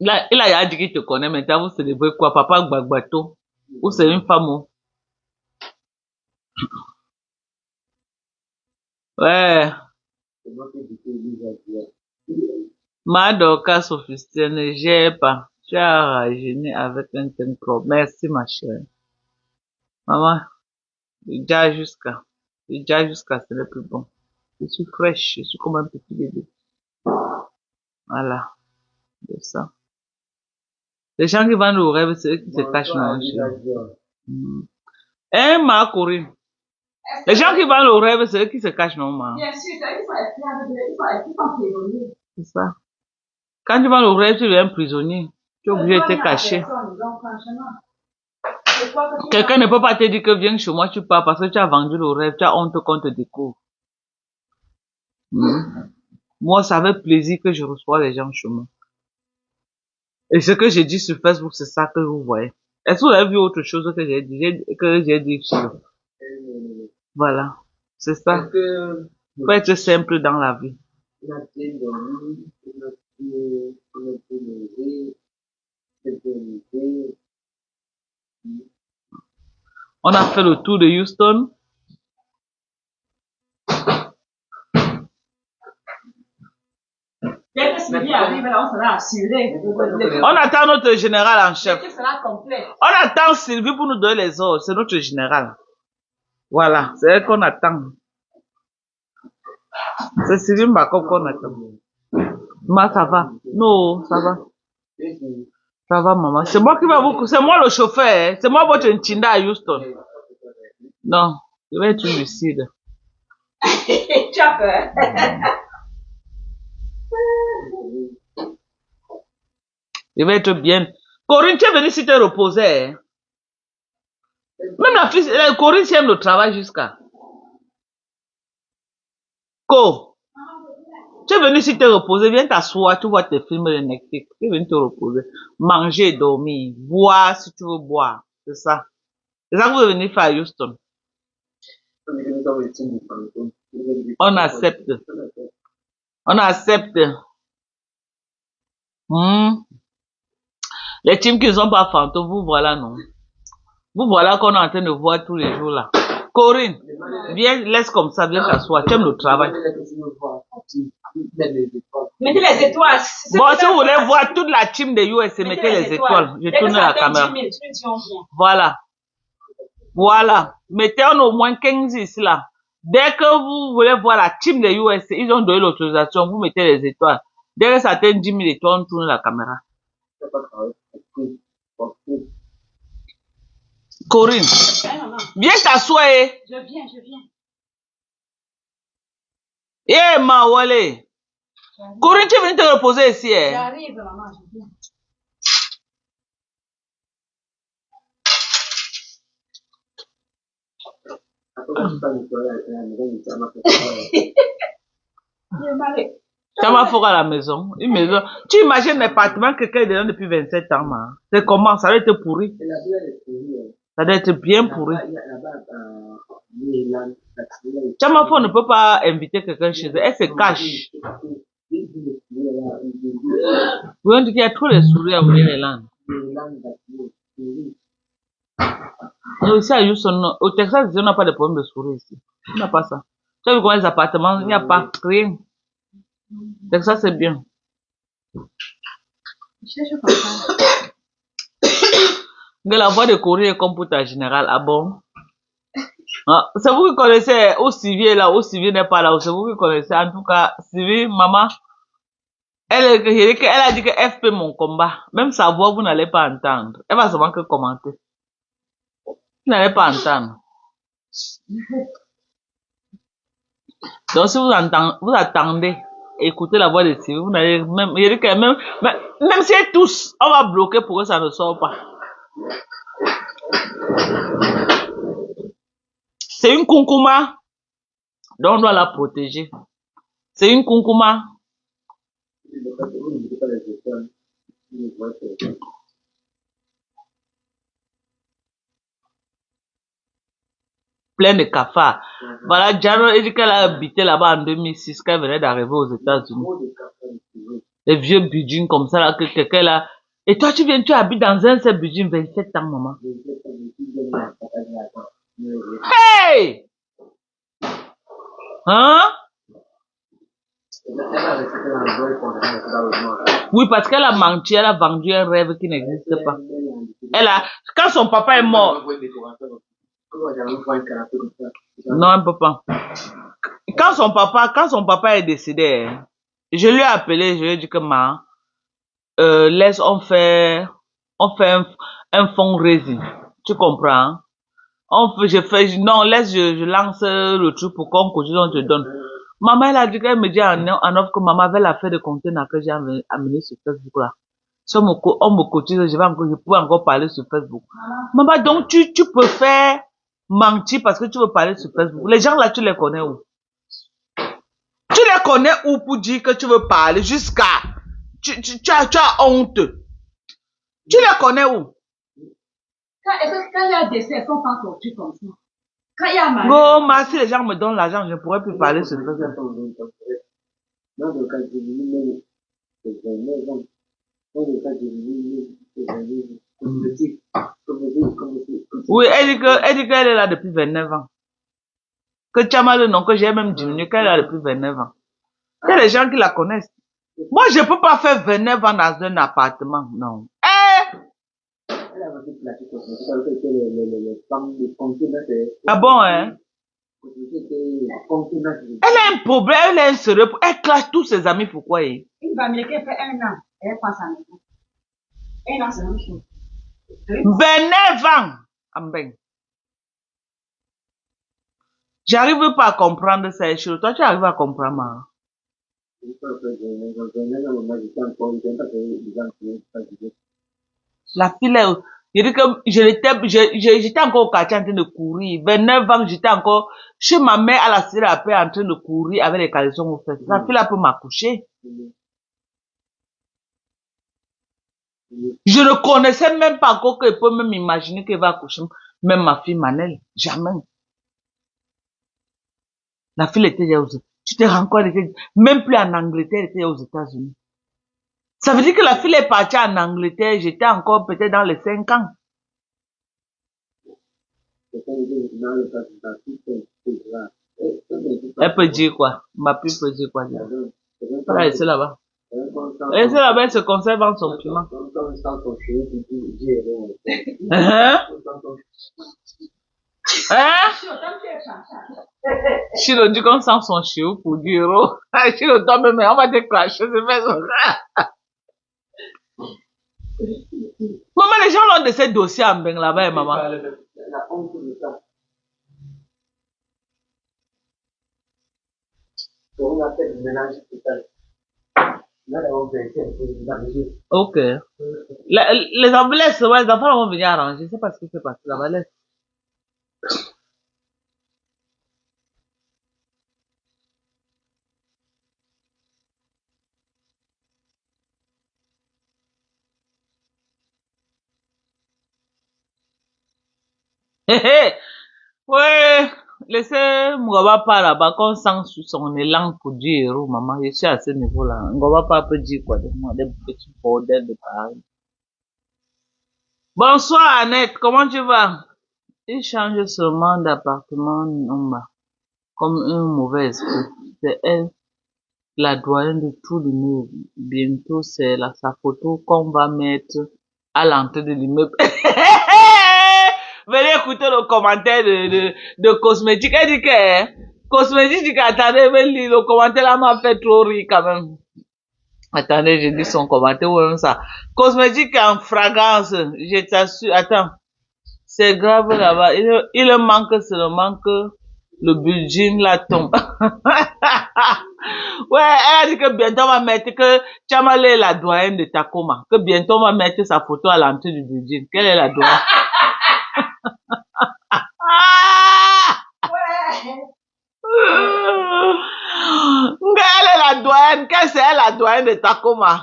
Il a dit qu'il te connaît, maintenant vous célébrez quoi? Papa Gbagbato? Ou c'est une femme? Ouais. Madoka sophistiquée, j'ai pas. Tu as rajeuni avec un teint propre. Merci ma chère. Maman, déjà jusqu'à, ce n'est plus bon. Je suis fraîche, je suis comme un petit bébé. Voilà. C'est ça. Les gens qui vendent au rêve, c'est eux qui se cachent dans le chien. Hein, ma Corinne? Les gens qui vendent au rêve, c'est eux qui se cachent, non, ma? Bien sûr, ils sont épiés avec ils sont épiés. C'est ça. Quand tu vas au rêve, tu deviens prisonnier. Tu es obligé de te cacher. Quelqu'un ne peut pas te dire que viens chez moi, tu pars parce que tu as vendu le rêve, tu as honte qu'on te découvre. Moi, ça fait plaisir que je reçois les gens chez moi. Et ce que j'ai dit sur Facebook, c'est ça que vous voyez. Est-ce que vous avez vu autre chose que j'ai dit sur... Voilà. C'est ça. Faut être simple dans la vie. On a fait le tour de Houston. Dès que Sylvie arrive, là, on sera assuré. On attend notre général en chef. L'équipe sera complète. On attend Sylvie pour nous donner les ordres. C'est notre général. Voilà. C'est elle qu'on attend. C'est Sylvie Mbako qu'on attend. Maman, ça va? Non, ça va. Ça va, maman. C'est moi qui va vous... C'est moi le chauffeur. Hein. C'est moi votre Ntinda à Houston. Non. Je vais être lucide. Tu as peur. Je vais être bien. Corinne, tu es venue si tu es reposée. Hein? Même la fille, Corinne, si aime le travail jusqu'à. Tu es venu si tu es reposé, viens t'asseoir, tu vois tes films de Netflix. Tu es venu te reposer. Manger, dormir, boire si tu veux boire. C'est ça. C'est ça que vous venez faire à Houston. On accepte. On accepte. Les teams qui ne sont pas fantômes, vous voilà, non. Vous voilà qu'on est en train de voir tous les jours là. Corinne, viens, laisse comme ça, viens t'asseoir. Tu aimes le travail. Mettez les étoiles. Bon, si vous voulez voir toute la team de USA, mettez les étoiles. Je tourne la caméra. Voilà. Voilà. Mettez au moins 15 ici là. Dès que vous voulez voir la team de USA, ils ont donné l'autorisation, vous mettez les étoiles. Dès que ça atteint 10 000 étoiles, on tourne la caméra. Corinne, viens t'asseoir. Je viens. Eh, Mawale. Corinne, tu viens te reposer ici. J'arrive, maman, je viens. Ça m'a fait à la maison. Une maison. Tu imagines l'appartement que quelqu'un est dedans depuis 27 ans, man. C'est comment? Ça doit être pourri. Ça doit être bien pourri. Chamafo ne peut pas inviter quelqu'un chez elle. Elle se cache. Oui, on dit qu'il y a trop de souris à Maryland. Et aussi à Houston, au Texas, on n'a pas de problème de souris ici. On n'a pas ça. Tu as vu comment les appartements, il n'y a pas rien. Texas, c'est bien. Mais la voix de Corée est comme pour ta générale. Ah bon? Ah, c'est vous qui connaissez où Sylvie est là, où Sylvie n'est pas là. C'est vous qui connaissez. En tout cas, Sylvie, maman, elle a dit que FP mon combat. Même sa voix, vous n'allez pas entendre. Elle va seulement que commenter. Vous n'allez pas entendre. Donc, si vous attendez, écoutez la voix de Sylvie, vous n'allez même, il dit que même si elle tous, on va bloquer pour que ça ne sorte pas. C'est une kunkuma, donc on doit la protéger. C'est une kunkuma. Plein de cafards. Voilà, Jano, elle dit qu'elle a habité là-bas en 2006, qu'elle venait d'arriver aux États-Unis. Les vieux budgets comme ça, là, que quelqu'un là. Et toi, tu habites dans un seul budget 27 ans, maman. Hey! Hein? Oui, parce qu'elle a menti, elle a vendu un rêve qui n'existe pas. Quand son papa est mort. Non, elle peut pas. Quand son papa est décédé, je lui ai appelé, je lui ai dit que laisse, on fait un fundraising. Tu comprends? Non, laisse, je lance le truc pour qu'on continue, on te donne. Maman, elle a dit qu'elle me dit en offre que maman avait l'affaire de conteneur que j'ai amené sur Facebook là. Si on me cotise, je pourrais encore parler sur Facebook. Maman, donc tu préfères mentir parce que tu veux parler sur Facebook. Les gens là, tu les connais où? Tu les connais où pour dire que tu veux parler jusqu'à... Tu as honte. Tu les connais où? Quand il y a des elles sont pas tortues comme ça. Quand il y a non, mais si les gens me donnent l'argent, je ne pourrais plus parler sur Facebook. Oui, elle dit qu'elle est là depuis 29 ans. Que Tchama le nom que j'ai même diminué, qu'elle est là depuis 29 ans. Il y a des gens qui la connaissent. Moi, je ne peux pas faire 29 ans dans un appartement, non. Ah bon, hein? Elle a un problème, elle a un sérieux, elle clash tous ses amis, pourquoi? Une famille qui fait 1 an, elle passe à la maison. 1 an, c'est la même chose. 29 ans! Amben. J'arrive pas à comprendre ces choses. Toi, tu arrives à comprendre, hein? La fille, je dis que j'étais encore au quartier en train de courir. 29 ans, j'étais encore chez ma mère à la Sierra en train de courir avec les caleçons aux fesses. La fille, là peut m'accoucher. Je ne connaissais même pas encore qu'elle peut même imaginer qu'elle va accoucher. Même ma fille Manel. Jamais. La fille était déjà aux États-Unis. Tu te rends compte, même plus en Angleterre, elle était aux États-Unis. Ça veut dire que la fille est partie en Angleterre, j'étais encore peut-être dans les 5 ans. Elle peut dire quoi? Ma fille peut dire quoi? Elle est là-bas. Elle est là-bas, elle se conserve en son piment. Hein? Chilo dit qu'on sent son chiot pour dire, oh, Chilo, toi même, on va te clasher, c'est fait son maman, les gens l'ont de ces dossiers en bain là-bas, maman. Ok. Les enfants, les enfants vont venir arranger, c'est pas ce qui fait partie là-bas. Ouais, laissez Ngoba pas là-bas, qu'on sent sur son élan pour dire, oh maman, je suis à ce niveau-là. Ngoba pas peut dire quoi de moi, des petits bordels de pareil. Bonsoir Annette, comment tu vas? Il change seulement d'appartement, Nomba, comme un mauvais esprit. C'est elle, la doyenne de tout l'immeuble. Bientôt, c'est là sa photo qu'on va mettre à l'entrée de l'immeuble. Venez écouter le commentaire de Cosmétique. Elle dit que Cosmétique dit qu'attendez, mais le commentaire là m'a fait trop rire quand même. Attendez, je dis son commentaire ou ça. Cosmétique en fragrance, je t'assure. Attends, c'est grave là-bas. Il manque seulement que le budget la tombe. Ouais, elle a dit que bientôt on va mettre que Chamale est la doyenne de Tacoma. Que bientôt on va mettre sa photo à l'entrée du budget. Quelle est la doyenne? Elle est la doyenne, qu'est-ce que c'est la doyenne de Tacoma?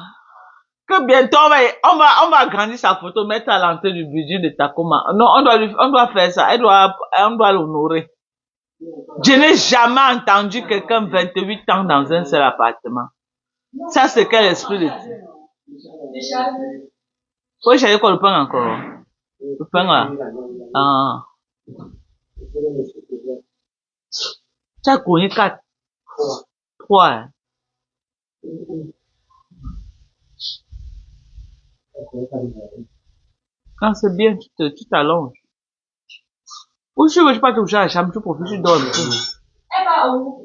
Que bientôt on va agrandir sa photo, mettre à l'entrée du budget de Tacoma. Non, on doit faire ça, on doit l'honorer. Je n'ai jamais entendu quelqu'un 28 ans dans un seul appartement. Ça, c'est quel esprit de... Oui, j'allais quoi le pain encore? Le pain là. Ah. Tu as connu 4. 3. Quand c'est bien, tu t'allonges. Ou si tu veux pas toucher à la chambre, tu profites, tu dors un peu. Elle va où?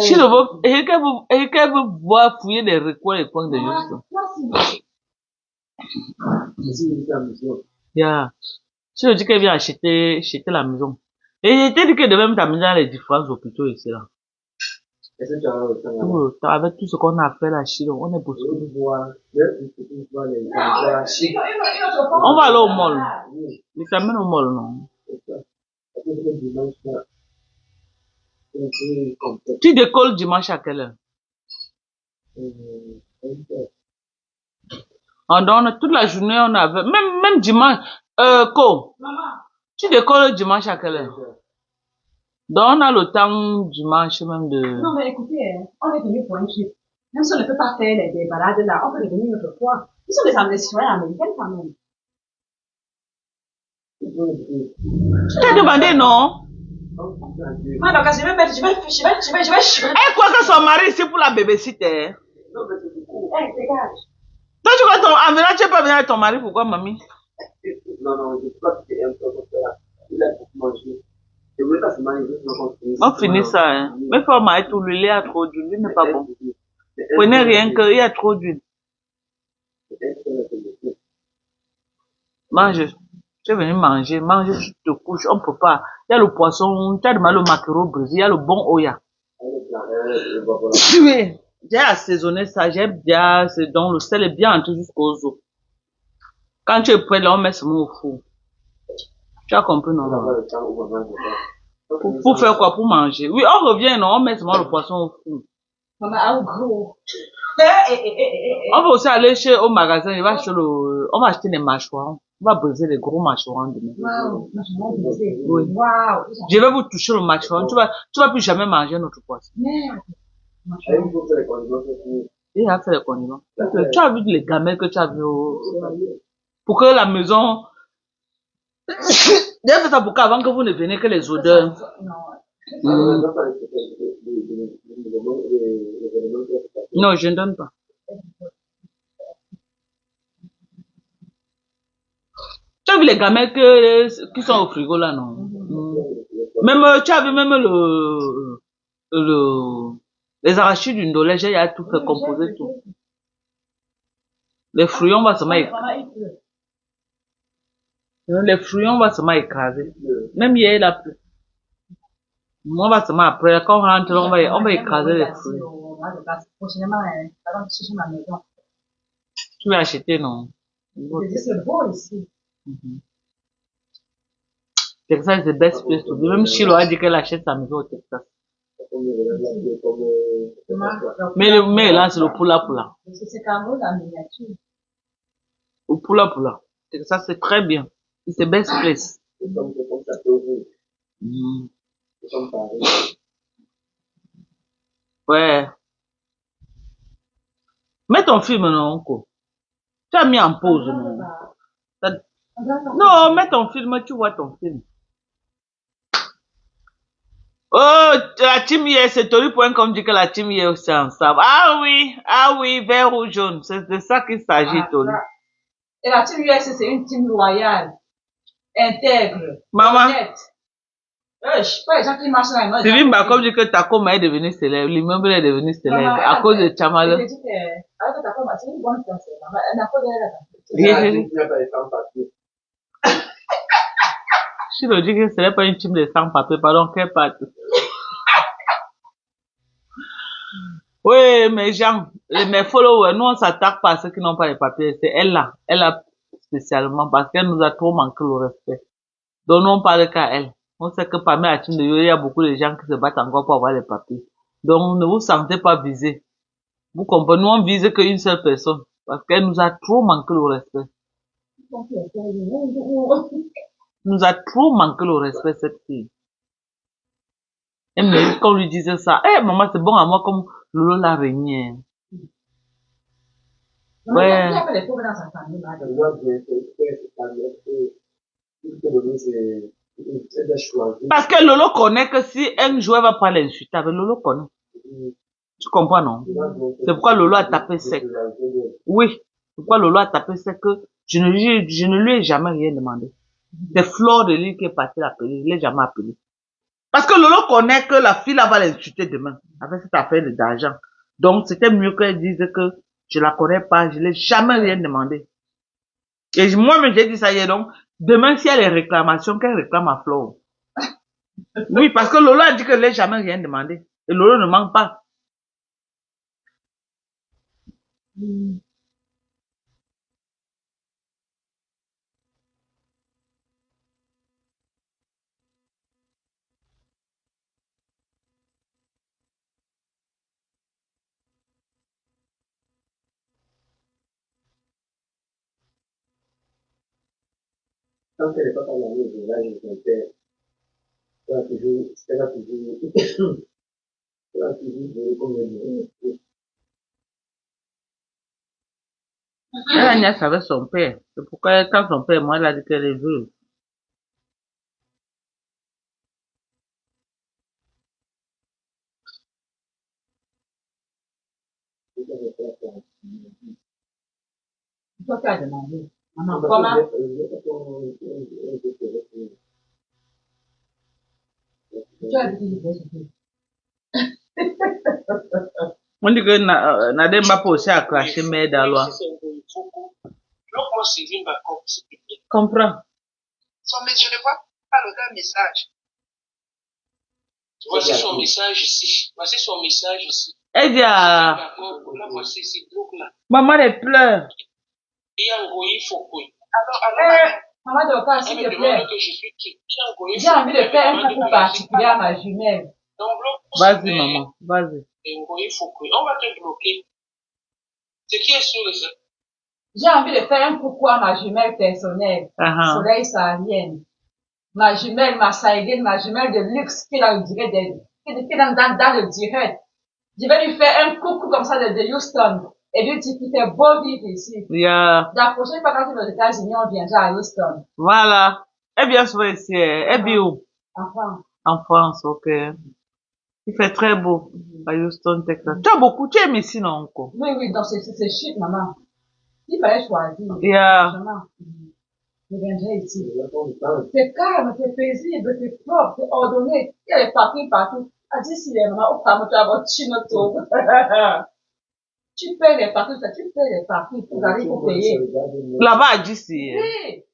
Si le veut, et qu'elle veut voir fouiller les recoins et les coins de Houston. Yeah. Si je dis qu'elle vient acheter la maison. Et je t'ai dit que de même t'amener dans les différents hôpitaux ici, là. Est-ce que tu as le temps là? Avec tout ce qu'on a fait là, Chine, on est bousculé. On On va aller au mall. Ils t'amènent au mall, non? Tu décolles dimanche à quelle heure? Donc, toute la journée, on avait, même dimanche, tu décolles dimanche à quelle heure? Donc, on a le temps dimanche même de... Non, mais écoutez, on est venu pour un trip. Même si on ne peut pas faire des balades là, on peut revenir une autre fois. Ils sont des citoyens américains quand même. Tu t'es demandé, non? Ah, donc, je vais Quoi que son mari ici pour la babysitter? Dégage. Toi, tu vois, en venant, tu n'es pas venu avec ton mari, pourquoi, mamie? Non, je crois que c'est un peu comme ça. Il a beaucoup mangé. On finit ça, hein. Mais faut m'arrêter tout, le lait a trop d'huile, il n'est pas bon. Prenez rien que, il y a trop d'huile. Mange. Tu es venu manger, tu te couches, on peut pas. Il y a le poisson, tu as demandé le maquereau brésil, il y a le bon oya. Oui. J'ai assaisonné ça, j'ai bien, c'est donc le sel est bien entré jusqu'aux os. Quand tu es prêt, là, on met seulement au four. Tu as compris, non? Pour faire quoi? Pour manger. Oui, on revient, non? On met seulement le poisson au four. Maman, gros. On va aussi aller au magasin, on va acheter les mâchoires. On va briser les gros mâchoires demain. Wow, brisé. Oui. Wow. Je vais vous toucher le mâchoire. Tu vas plus jamais manger notre poisson. Merde. Il a fait les condiments. Tu as vu les gamelles que tu as vu pour que la maison... J'ai fait ça pour qu'avant que vous ne veniez que les odeurs. Non, je ne donne pas. Tu as vu les gamelles qui sont au frigo là, non? Même, tu as vu même les arachides d'une dolège, il y a tout fait composer tout. Les fruits, on va seulement écraser. Les fruits, on va seulement écraser. Même hier, il a plu. On va seulement après, quand on rentre, on va écraser les fruits. Tu vas acheter, non? C'est beau ici. Texas is the best place to be. Même Chilo a dit qu'elle achète sa maison au Texas. Mais là, c'est le poula. C'est Cameroun en miniature. Le poula. Texas, c'est très bien. C'est the best place. Ouais. Mets ton film, non, Uncle. Tu as mis en pause, non? Non, mets ton film, tu vois ton film. Oh, la team hier, c'est Tori.com dit que la team hier aussi ensemble. Ah oui, vert ou jaune. C'est de ça qu'il s'agit, Tori. Et la team US, c'est une team loyale, intègre, Maman. honnête. Je sais pas les gens qui marchent dans les modes. Sylvie Bakom dit que Takoma est devenu célèbre, l'immeuble est devenu célèbre à cause de Chamala. Elle dit que Takoma, c'est une bonne personne. Elle n'a pas de Si le dit que ce n'est pas une team de sans-papiers, pardon, quelle partie? Oui, mais Jean, mes followers, nous on s'attaque pas à ceux qui n'ont pas les papiers, c'est elle là spécialement parce qu'elle nous a trop manqué le respect. Donc nous on parle qu'à elle. On sait que parmi la team de Yo, il y a beaucoup de gens qui se battent encore pour avoir les papiers. Donc ne vous sentez pas visés. Vous comprenez, nous on vise qu'une seule personne parce qu'elle nous a trop manqué le respect. Nous a trop manqué le respect, cette fille. Elle mérite qu'on lui dise ça. Eh, maman, c'est bon à moi comme Lolo l'araignée. Ouais. Parce que Lolo connaît que si un joueur va pas l'insulter, avec Lolo connaît. Tu comprends, non? C'est pourquoi Lolo a tapé sec. Oui. Pourquoi Lolo a tapé sec que je ne lui ai jamais rien demandé. C'est Flore de lui qui est parti l'appeler. Je l'ai jamais appelé. Parce que Lolo connaît que la fille là va l'insulter demain. Avec cette affaire d'argent. Donc, c'était mieux qu'elle dise que je la connais pas, je l'ai jamais rien demandé. Et moi-même, j'ai dit ça hier, donc, demain, s'il y a les réclamations, qu'elle réclame à Flore. Oui, parce que Lolo a dit que ne n'a jamais rien demandé. Et Lolo ne manque pas. Quand elle n'est pas dans le village de son père, elle a toujours, elle a toujours joué comme elle veut. Elle a niaise avec son père. C'est pourquoi quand son père, moi, elle a dit qu'elle est veuve. Toi, tu as demandé. Maman, Parce comment? que Tu as dit que c'était. On dit que Nademba peut aussi à cracher mais dans loi. Comprends. Mais je ne vois pas le message. Voici son message ici. Voici son message ici. Elle dit à... Là, voici ici. Là. Maman, elle pleure. Maman, de pas, s'il te plaît. Que je suis qui. J'ai envie de faire un coucou particulier à ma jumelle. Vas-y, maman. Vas-y. On va te bloquer. Ce qui est sûr, c'est... J'ai envie de faire un coucou à ma jumelle personnelle. Soleil saharienne. Ma jumelle, ma saïdienne, ma jumelle de luxe qui est dans le direct qui est dans le direct. Je vais lui faire un coucou comme ça de Houston. Et lui dire qu'il fait beau vivre ici. Yeah. La prochaine fois quand tu vas aux États-Unis, on viendra à Houston. Voilà. Elle vient souvent ici. Elle vit où? En France. En France, ok. Il fait très beau à Houston, Texas. Tu as beaucoup, tu aimes ici, non, encore? Oui, oui, donc c'est chic, maman. Il fallait choisir. Yeah. Je viendrai ici. C'est calme, c'est paisible, c'est propre, c'est ordonné. Il y a les parkings partout. Ah, d'ici, maman, au femme, tu as votre chinoto. Tu payes les parkings, tu payes les parkings, tu arrives pour payer. Là-bas, d'ici. Oui.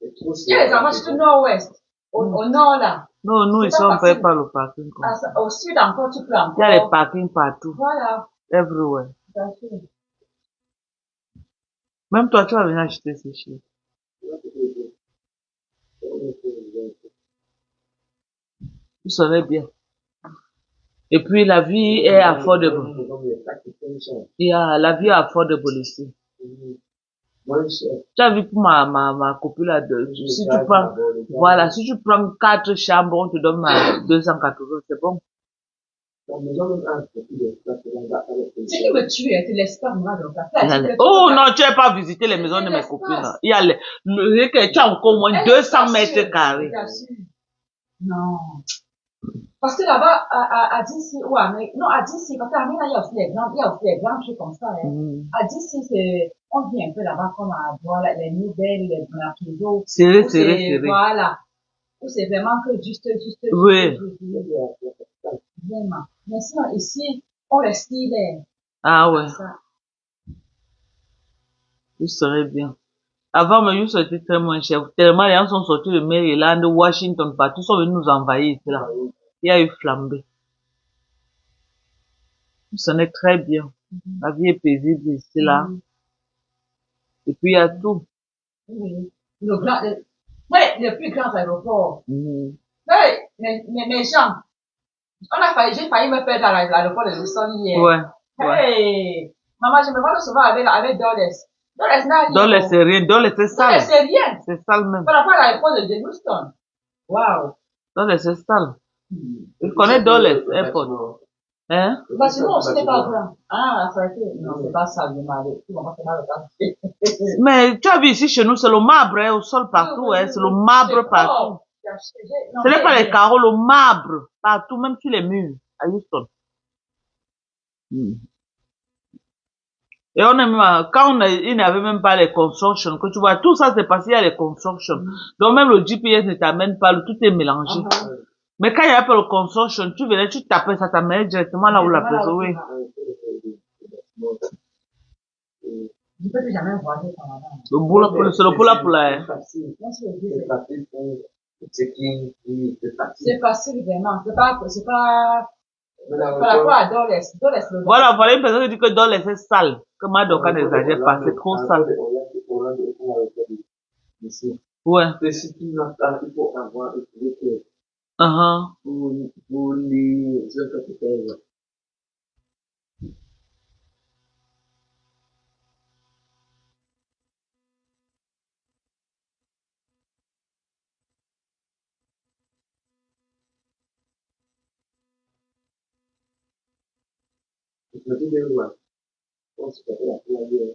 Il y a les enfants, surtout nord-ouest. Au nord, là. Non, nous, ici, on ne paye pas le parking. Au sud encore, tu peux encore. Il y a les parkings partout. Voilà. Everywhere. Même toi, tu vas venir acheter ces choses. Tu serais bien. Et puis, la vie est affordable. La vie est affordable ici. Tu as vu pour ma copine là, si tu prends, voilà, si tu prends 4 chambres, on te donne 280, c'est bon. Ce qui me tue, tu laisses pas moi dans ta place. Oh non, tu n'as pas visité les maisons de mes copines. Il y a tu as encore au moins 200 mètres carrés. Non. Parce que là-bas, à DC, ou à non, à DC, parce qu'à Amina, il y a aussi les grands trucs comme ça, hein. À DC, on vit un peu là-bas comme à, voilà, les nouvelles, les Marquiseaux. Serré. Voilà. Où c'est vraiment que juste. Oui. Vraiment. Mais sinon, ici, on reste libre. Ah ouais. Il serait bien. Avant, mais Houston était très moins cher. Tellement les gens sont sortis de Maryland, de Washington, partout, ils sont venus nous envahir ici, là. Il y a eu flambé. Houston est très bien. La vie est paisible ici, là. Et puis, il y a tout. Oui. Le plus grand aéroport. Mais gens, j'ai failli me perdre à l'aéroport de Houston hier. Ouais. Hey! Maman, je me vois souvent avec Dollars. Dollars, c'est rien. Dollars, c'est sale. C'est rien. C'est sale même. Par rapport à l'aéroport de Houston. Wow. Dollars, c'est sale. Tu connais Dollars, airport? Hein? Bah, sinon, ce n'est pas grand. Ah, ça a été. Non, c'est pas ça, je m'arrête. Mais tu as vu ici chez nous, c'est le marbre, hein, au sol partout, hein, c'est le marbre partout. Ce n'est pas les carreaux, le marbre partout, même sur les murs, à Houston. Et on aime, quand il n'y avait même pas les constructions, que tu vois, tout ça c'est passé à les constructions. Donc même le GPS ne t'amène pas, tout est mélangé. Mais quand il n'y a pas le construction, tu venais, tu tapais, ça t'amène directement là où la personne, oui. Je peux jamais voir ça. Le boulot, c'est le boulot pour la, C'est facile pour ce qui est facile. C'est facile, vraiment. C'est pas par rapport à Doles. Voilà, voilà une personne qui dit que Doles c'est sale. Que Madoka n'exagère pas, c'est trop sale. Ici. Ouais. Si tu n'as pas, il faut avoir étudié que pour les autres capitaines.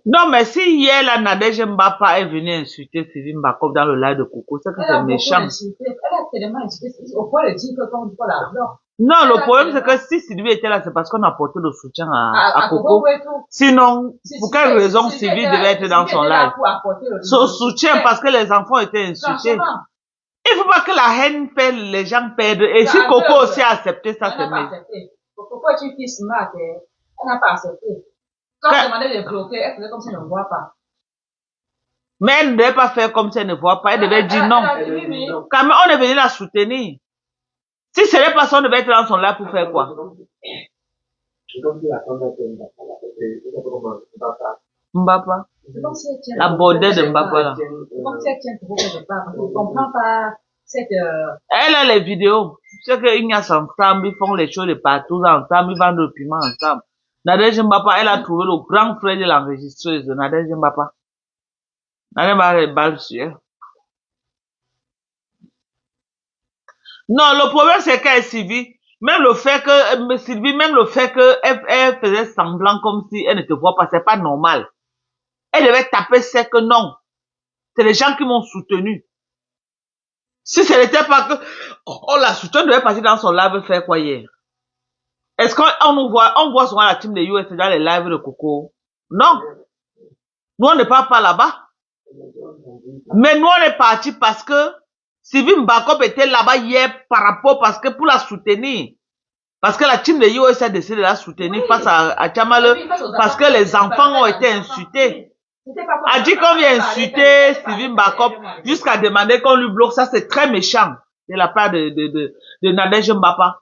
Non, mais si hier, la Nadège Mbapa est venue insulter Sylvie Mbakov dans le live de Coco, c'est que c'est méchant. Elle a tellement insulté au point de dire que comme quoi la fleur. Non, le problème, c'est que si Sylvie était là, c'est parce qu'on a apporté le soutien à Coco. Sinon, pour quelle raison Sylvie devait être dans son live? Son soutien, parce que les enfants étaient insultés. Il ne faut pas que la haine fait les gens perdre. Et si Coco aussi a accepté ça, c'est mieux. Coco est une fille smart, elle n'a pas accepté. Quand on demandait de bloquer, elle faisait comme si elle ne voit pas. Mais elle ne devait pas faire comme si elle ne voit pas. Elle devait dire non. Quand même, on est venu la soutenir. Si ce n'est pas ça, on devait être dans son live pour faire quoi? Mbapa. La bordelle de Mbapa là. Elle a les vidéos. C'est qu'ils ensemble, ils font les choses de partout ensemble, ils vendent le piment ensemble. Nadège Mbapa, elle a trouvé le grand frère de l'enregistreuse de Nadège Mbapa. Nadège Mbapa est balle sur elle. Non, le problème c'est qu'elle Sylvie, même le fait qu'elle faisait semblant comme si elle ne te voit pas, c'est pas normal. Elle devait taper sec que non. C'est les gens qui m'ont soutenu. Si ce n'était pas que on la soutient, on devait passer dans son live faire quoi hier? Est-ce qu'on voit souvent la team de US dans les lives de Coco? Non. Nous, on ne part pas là-bas. Mais nous, on est parti parce que Sylvie Mbakov était là-bas hier par rapport, parce que pour la soutenir. Parce que la team de US a décidé de la soutenir face à Tchamale, parce que les enfants ont été insultés. A dit qu'on vient insulter Sylvie Mbakov jusqu'à demander qu'on lui bloque. Ça, c'est très méchant de la part de Nadège Mbapa.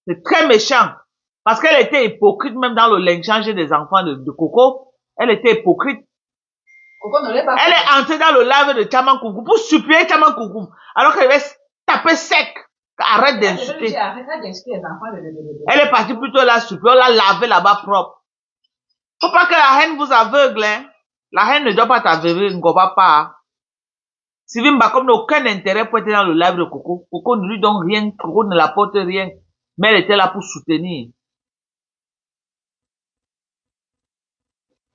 C'est très méchant. Parce qu'elle était hypocrite même dans le lynchage des enfants de Coco. Elle était hypocrite. Elle est entrée dans le live de Tchaman Koukoum pour supplier Tchaman Koukoum. Alors qu'elle devait taper sec. Arrête d'insulter. Elle est partie plutôt là supplier. On l'a lavé là-bas propre. Faut pas que la haine vous aveugle, hein. La haine ne doit pas t'aveugler, ne va pas. Sylvie Mbakov n'a aucun intérêt pour être dans le live de Coco. Coco ne lui donne rien, Coco ne l'apporte rien. Mais elle était là pour soutenir.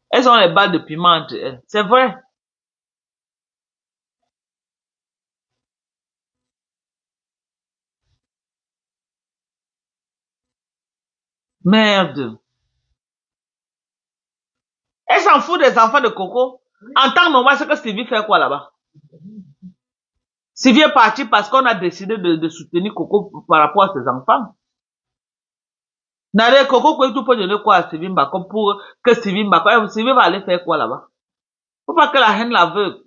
Elles ont les balles de piment entre elles. C'est vrai. Merde. Elle s'en fout des enfants de Coco. En temps normal, c'est que Sylvie fait quoi là-bas? Sylvie est partie parce qu'on a décidé de soutenir Coco par rapport à ses enfants. N'allez, Coco, tu peux donner quoi à Sylvie Mbakov pour que Sylvie Mbakov, Sylvie va aller faire quoi là-bas? Faut pas que la haine l'aveugle.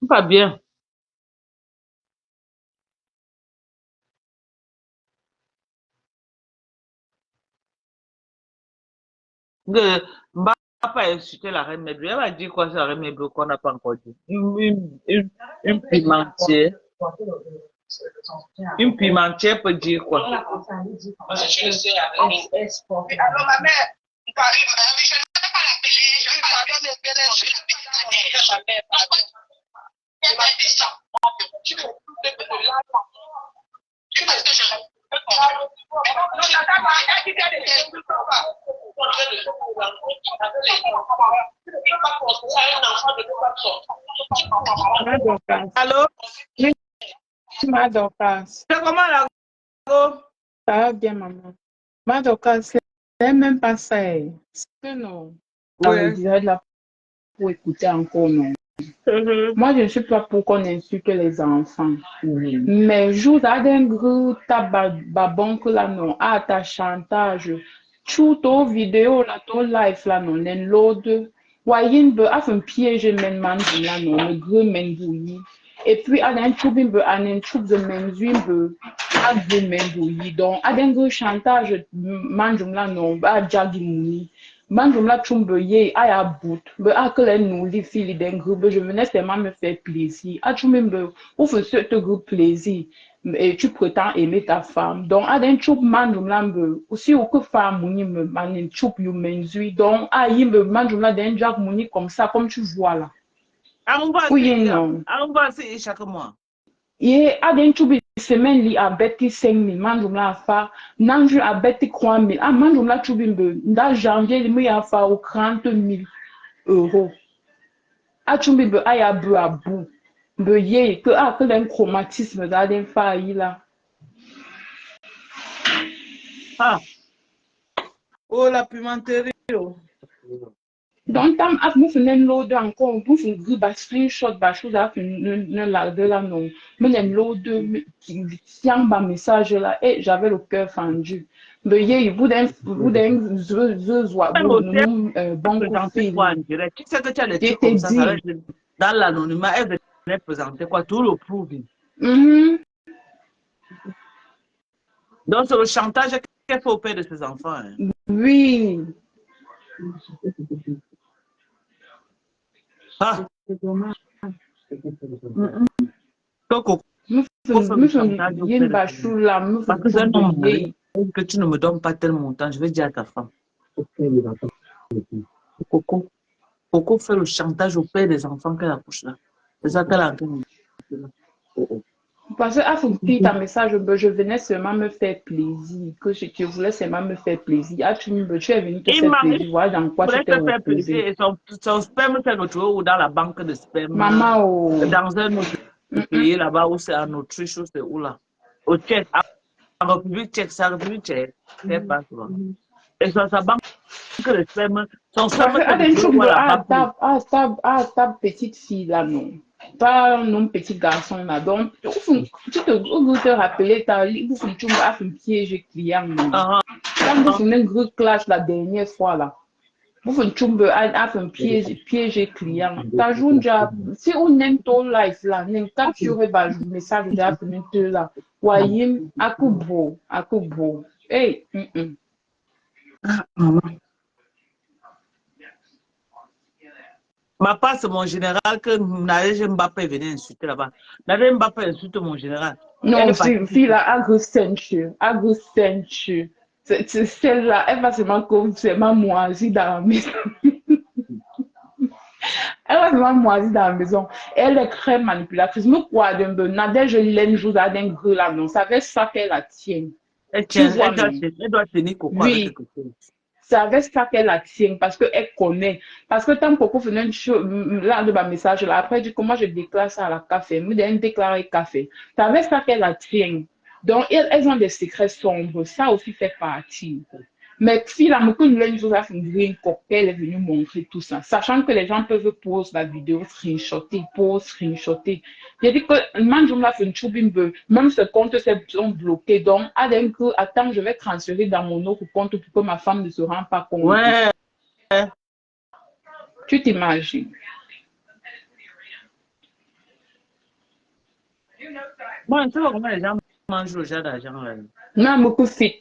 Pas bien. Mbapa a insulté la reine Mébé. Elle va dire quoi sur la reine Mébé qu'on n'a pas encore dit? Une pimentière. Une pimentière peut dire quoi? Je le sais. Alors, ma mère, je ne pas la télé, je ne pas la télé, je ne pas dit ça. Tu ne peux pas de l'argent. Tu parce que je Allô? Madoka, C'est comment la go? ça va bien, maman. Madoka, même pas ça. C'est que non. On Ouais. dirait de là pour écouter encore, non. Moi, je ne suis pas pour qu'on insulte les enfants. Mais jour d'un gros tababon que là, non, à ta chantage, tout ton vidéo, là, ton live, là, non, l'autre, voyez, a fait un piège, men man, là, non, le gros men bouilli. Et puis, à un troupe, à un troupe de men, à gros men bouilli. Donc, à un gros chantage, man, là, non, à jagi mouni. Manjum la chumbe ye aya bout be akele nous li fili den groupe je venais seulement me faire plaisir a chumbe ou fait ce te groupe plaisir et tu prétends aimer ta femme donc a den chup manjum la mbe aussi ou que femme mouni me manin chup you menzui donc a yimbe manjum la den jack mouni comme ça comme tu vois là oui non On va essayer chaque mois. ye aden chubi semaine li a beti 5 000 manjum la fa nanju a beti 3 000 ah manjum la chubi mbe nda janvier li me ya fa au 30 000 euros a chumbi mbe aya bu abu mbe ye que a que un chromatisme da den fa yi la Ah. Oh, la pimenterie. donc tam af mu fenen load encore mu fin gri ba screenshot ba chose af ne la de la non me nem load qui tient ba message là et j'avais le cœur fendu mbe ye vous d'un zwa bu nous bon coup Présenter fil quoi en direct? Tu sais que tu as des je trucs te comme ça va dis être dans l'anonymat, elle venait présenter quoi? Tout le prouve. Donc, c'est le chantage qu'elle fait au père de ses enfants. Hein. oui Ah, mm donc, mu faut faire le fin chantage au yin père de ba ses chou enfants. la mu fin Parce que c'est un chou homme de marié, ye que tu ne me donnes pas tel montant, je vais dire à ta femme. Coco, Coco fait le chantage au père des enfants qu'elle accouche là. C'est ça qu'elle a en train de dire. parce que à foutre ta message, je venais seulement me faire plaisir, que je voulais seulement me faire plaisir. Ah, tu es venu te Il faire m'a plaisir, voilà dans quoi tu voulait t'es te faire plaisir reposé. et son sperme s'est retrouvé ou dans la banque de sperme, Maman, oh, dans un autre pays là-bas où c'est en Autriche ou c'est où là. Au Tchèque, en République tchèque, c'est en République tchèque. C'est pas souvent. Et sa banque de sperme, son parce sperme que s'est retrouvé où à la banque de ta petite fille là, non. Pas non petit garçon là. Donc, vous te rappelez, tu m'as fait un piège client, non. Ah, Quand vous ah. faites une grosse clash la dernière fois là. Vous faites un piège client. T'as joué déjà, si on aime ton live là, on capture le message de la fenêtre là. Voyez, à coup beau, à coup beau. Hey, Maman. Ma part, c'est mon général que Nadège Mbappé venait insulter là-bas. Nadège Mbappé insulte mon général. Elle non, est partie. fille là, à gros ceinture. Celle-là, elle va se moisie dans la maison. Elle va se moisie dans la maison. Elle est très manipulatrice. Nous, quoi, Nadège l'aime jouer dans un gros là, non. Ça fait ça qu'elle la tient. Elle Tu tient, vois, non. elle doit tenir Coco avec Oui. quelque chose. C'est avec ça qu'elle la tient, parce qu'elle connaît. Parce que tant que Coco faisait une chose, là, de ma message, là, après, elle dit comment je déclare ça à la café. Me donne déclarer café. C'est avec ça qu'elle la tient. Donc, elles ont des secrets sombres. Ça aussi fait partie. Mais si la moukoune l'a chose a fait une coquille, elle est venue montrer tout ça. Sachant que les gens peuvent poser la vidéo, screenshotter. J'ai dit que Manjoum l'a fait une choubimbe, même ce compte sont bloqués. Donc, attends, je vais transférer dans mon autre compte pour que ma femme ne se rende pas compte. Ouais. Tu t'imagines. Moi, je sais pas comment les gens mangent le genre d'argent là. Non, beaucoup fit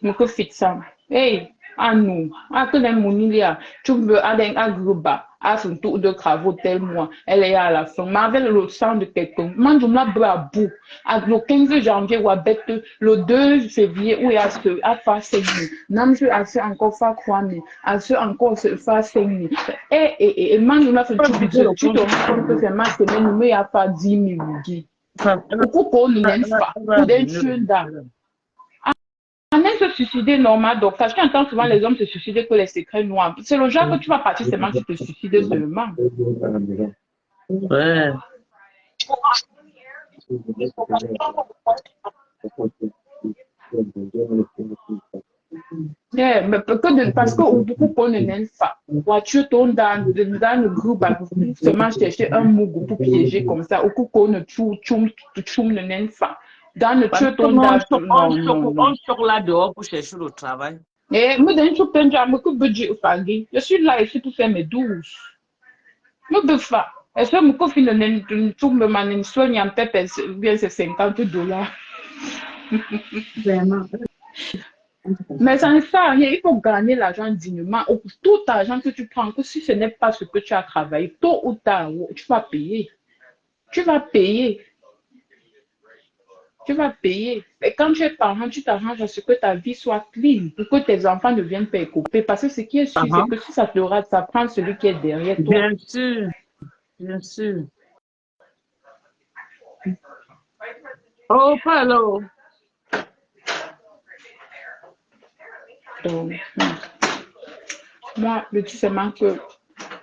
ça. Hey, à nous, à que les monilia, tu veux aller à Gruba, à son tour de travaux tel mois, elle est à la fin. Mais avec le sang de quelqu'un, mangeons la brabou. Le 15 janvier, ou à bête, le 2 février, où il y a ce, à faire 5 000. Non, je à ce encore faire 3 000, à ce encore se faire 5 000. Et mangeons la fin, tu te rends compte que c'est ma semaine, mais il y a pas 10 000. Pourquoi nous n'en pas? Pour des tueurs on aime se suicider normal, donc parce qu'entend souvent les hommes se suicider que les secrets noirs. C'est le genre que tu vas partir seulement, tu te suicides seulement. Ouais. Yeah, mais parce que beaucoup qu'on ne n'aime pas. Voiture tourne dans le groupe, seulement chercher un mougou pour piéger comme ça. Au coup qu'on ne tchoum ne n'aime pas. Dans le Parce tuyau que tourne dans. Non, on choque là dehors pour chercher le travail. Et moi, dans le tuyau tourne dans, je suis là ici pour faire mes douces. Me befa. Est-ce que mon coffre ne tout me manne soigne en pépé, bien c'est $50. Vraiment. Mais ça ne sert à rien, il faut gagner l'argent dignement. Tout argent que tu prends, que si ce n'est pas ce que tu as travaillé, tôt ou tard, tu vas payer. Tu vas payer. Tu vas payer. Et quand tu es parent, tu t'arranges à ce que ta vie soit clean, pour que tes enfants ne viennent pas écouper. Parce que ce qui est sûr, c'est que si ça te rate, ça prend celui qui est derrière toi. Bien sûr, bien sûr. Oh, pas alors. Donc, moi, je dis seulement que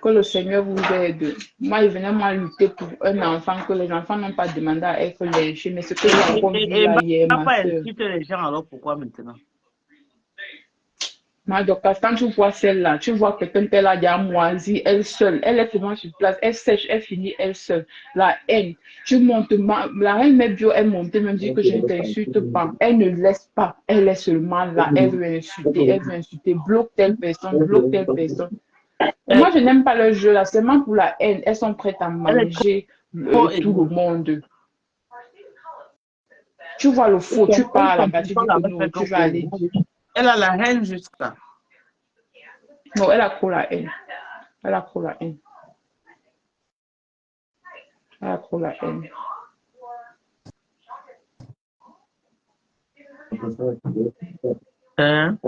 le Seigneur vous aide. Moi, il venait moi lutter pour un enfant, que les enfants n'ont pas demandé à être lynchés. Mais ce que j'ai encore vu Et là hier, ma papa soeur. insulte les gens, alors pourquoi maintenant? Ma docteur, quand tu vois celle-là, tu vois que quelqu'un elle a déjà moisi, elle seule, elle est souvent sur place, elle sèche, elle finit elle seule. La haine, tu montes, la reine met bio, elle monte, même dit que je ne t'insulte pas. Elle ne laisse pas, elle est seulement là, elle veut insulter, bloque telle personne, bloque telle personne. Et moi, je n'aime pas le jeu là, seulement pour la haine, elles sont prêtes à Elle est manger trop tout le monde. Tu vois le faux, tu pars là-bas, tu dis que non, tu vas aller dire. Elle a la haine jusqu'à. Non, elle a trop la haine. Elle a trop la haine. Elle a trop la haine. Hein?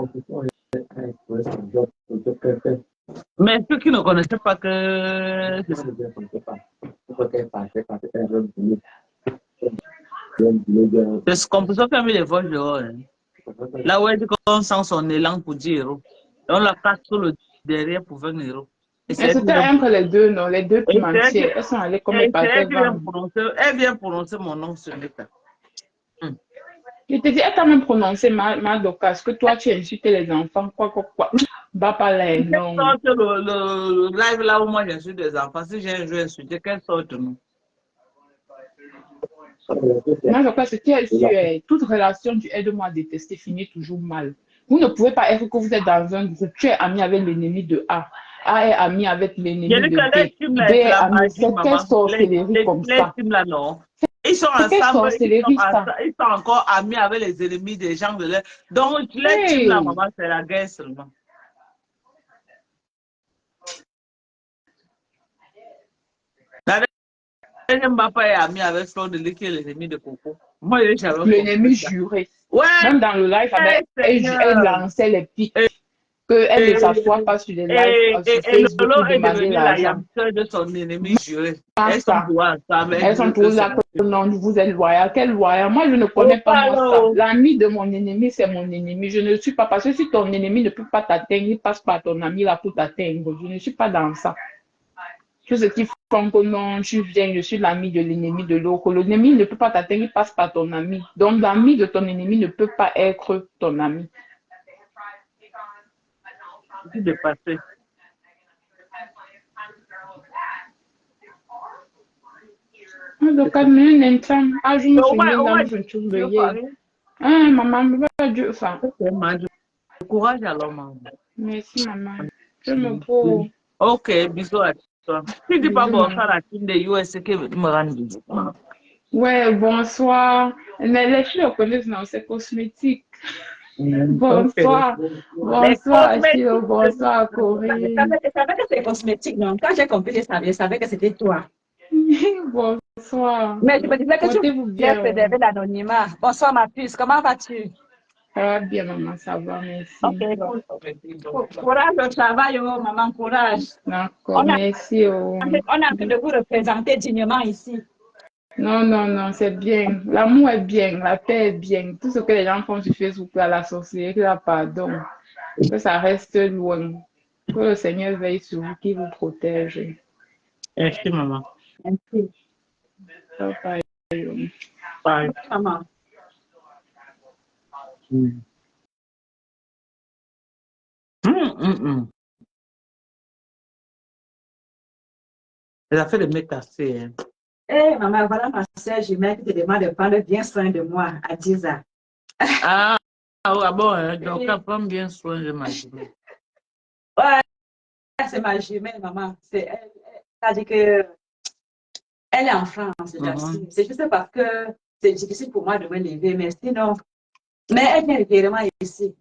Mais ceux qui ne connaissaient pas que c'est ce qu'on peut faire avec les voix dehors. Hein. Là où elle dit qu'on sent son élan pour 10 €. Et on la casse sur le derrière pour 20 €. Et Et c'est c'était entre les deux, non, les deux pimentiers. Elles sont allées comme elles partaient. Elle vient prononcer mon nom sur l'état. Je te dis, elle t'a même prononcé ma docas, que toi tu insultes les enfants, quoi. Va pas là, non. Le live là où moi j'insulte des enfants, si j'ai un jeu insulté, quelle sorte de nom? Moi, je crois que ce qui est sûr, toute relation du aide-moi à détester finit toujours mal. Vous ne pouvez pas être que vous êtes dans un groupe, tu es ami avec l'ennemi de A. A est ami avec l'ennemi de B. B est ami. C'est quelle sorcellerie comme ça? Ils sont ensemble, ça? ils sont encore amis avec les ennemis des gens de l'air. Donc, les teams là, maman, c'est la guerre seulement. Mbappé est ami avec Fleur de Lys qui est l'ennemi de Coco. Moi, l'ennemi juré. Ouais. Même dans le live, elle lançait les pics. Qu'elle ne s'assoit pas sur les lives sur Facebook pour demander l'argent. De son ennemi juré. Elles sont tous là que non, vous êtes loyal. Quel loyal? Moi, je ne connais pas moi ça. L'ami de mon ennemi, c'est mon ennemi. Je ne suis pas, parce que si ton ennemi ne peut pas t'atteindre, il passe par ton ami là pour t'atteindre. Je ne suis pas dans ça. Tout ce qui font que non, je viens, je suis l'ami de l'ennemi de l'autre. L'ennemi ne peut pas t'atteindre, il passe par ton ami. Donc, l'ami de ton ennemi ne peut pas être ton ami. De passer. Donc, maman, ça. Courage alors, maman. Merci, maman. Je me prends. Ok, bisous à toi. Tu dis pas bonsoir à la team de USA qui me rend visite. Ouais, bonsoir. Mais les filles le connaissent, non, c'est cosmétique. Bonsoir. Bonsoir, Achille. Bonsoir, Corinne. Je savais que c'est cosmétique, non? Quand j'ai compris, je savais que c'était toi. Bonsoir. Mais je me disais que tu voulais préserver l'anonymat. Bonsoir, ma puce. Comment vas-tu? Ça va bien, maman. Ça va, merci. Ok, courage au travail, oh, maman, courage. D'accord, merci. On a envie de vous représenter dignement ici. Non, c'est bien. L'amour est bien, la paix est bien. Tout ce que les gens font sur Facebook, là, la sorcellerie, là, pardon. Que ça reste loin. Que le Seigneur veille sur vous, qu'il vous protège. Merci, maman. Merci. Bye. Bye. Maman. hum. Elle a fait le métassé. Hein. Eh, maman, voilà ma soeur jumelle qui te demande de prendre bien soin de moi à 10 ans. Ah, bon, hein, donc elle prend bien soin de ma jumelle. Ouais, c'est ma jumelle, maman. C'est-à-dire que elle est en France, c'est juste parce que c'est difficile pour moi de me lever, mais sinon, mais elle vient régulièrement ici.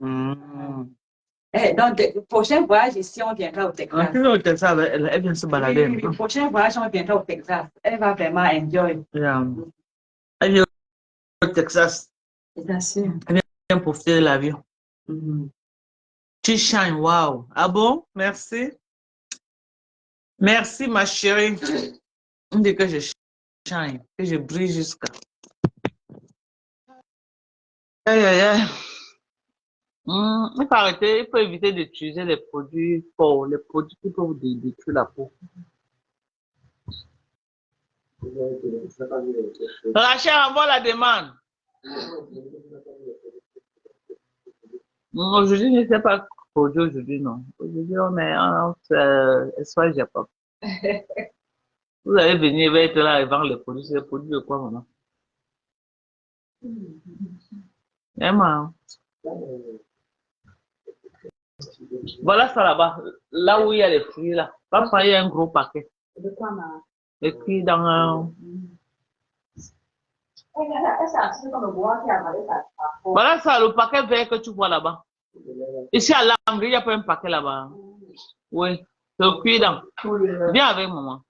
Donc, le prochain voyage ici, on viendra au Texas. Au Texas, elle vient se balader. Oui, le prochain voyage, on viendra au Texas. Elle va vraiment enjoy. Yeah. Elle vient au Texas. C'est sûr. Elle vient profiter de l'avion. Tu shines, wow. Ah bon? Merci. Merci, ma chérie. On dit que je shine, que je brille jusqu'à. Aïe, aïe, aïe. Il faut arrêter, il faut éviter d'utiliser les produits forts, les produits qui peuvent détruire la peau. Rachel, envoie la demande. Aujourd'hui, je ne sais pas produit aujourd'hui, non. Aujourd'hui, on est soit Japon. Vous allez venir, il va être là et vendre les produits. C'est les produits de quoi, maman? Emma. Voilà ça là-bas. Là où il y a les fruits, là. Papa, il y a un gros paquet. De quoi, maman? Et puis dans un... Voilà ça, le paquet vert que tu vois là-bas. Ici à l'angle, il n'y a pas un paquet là-bas. Oui, c'est le cuit-dent. Viens avec maman.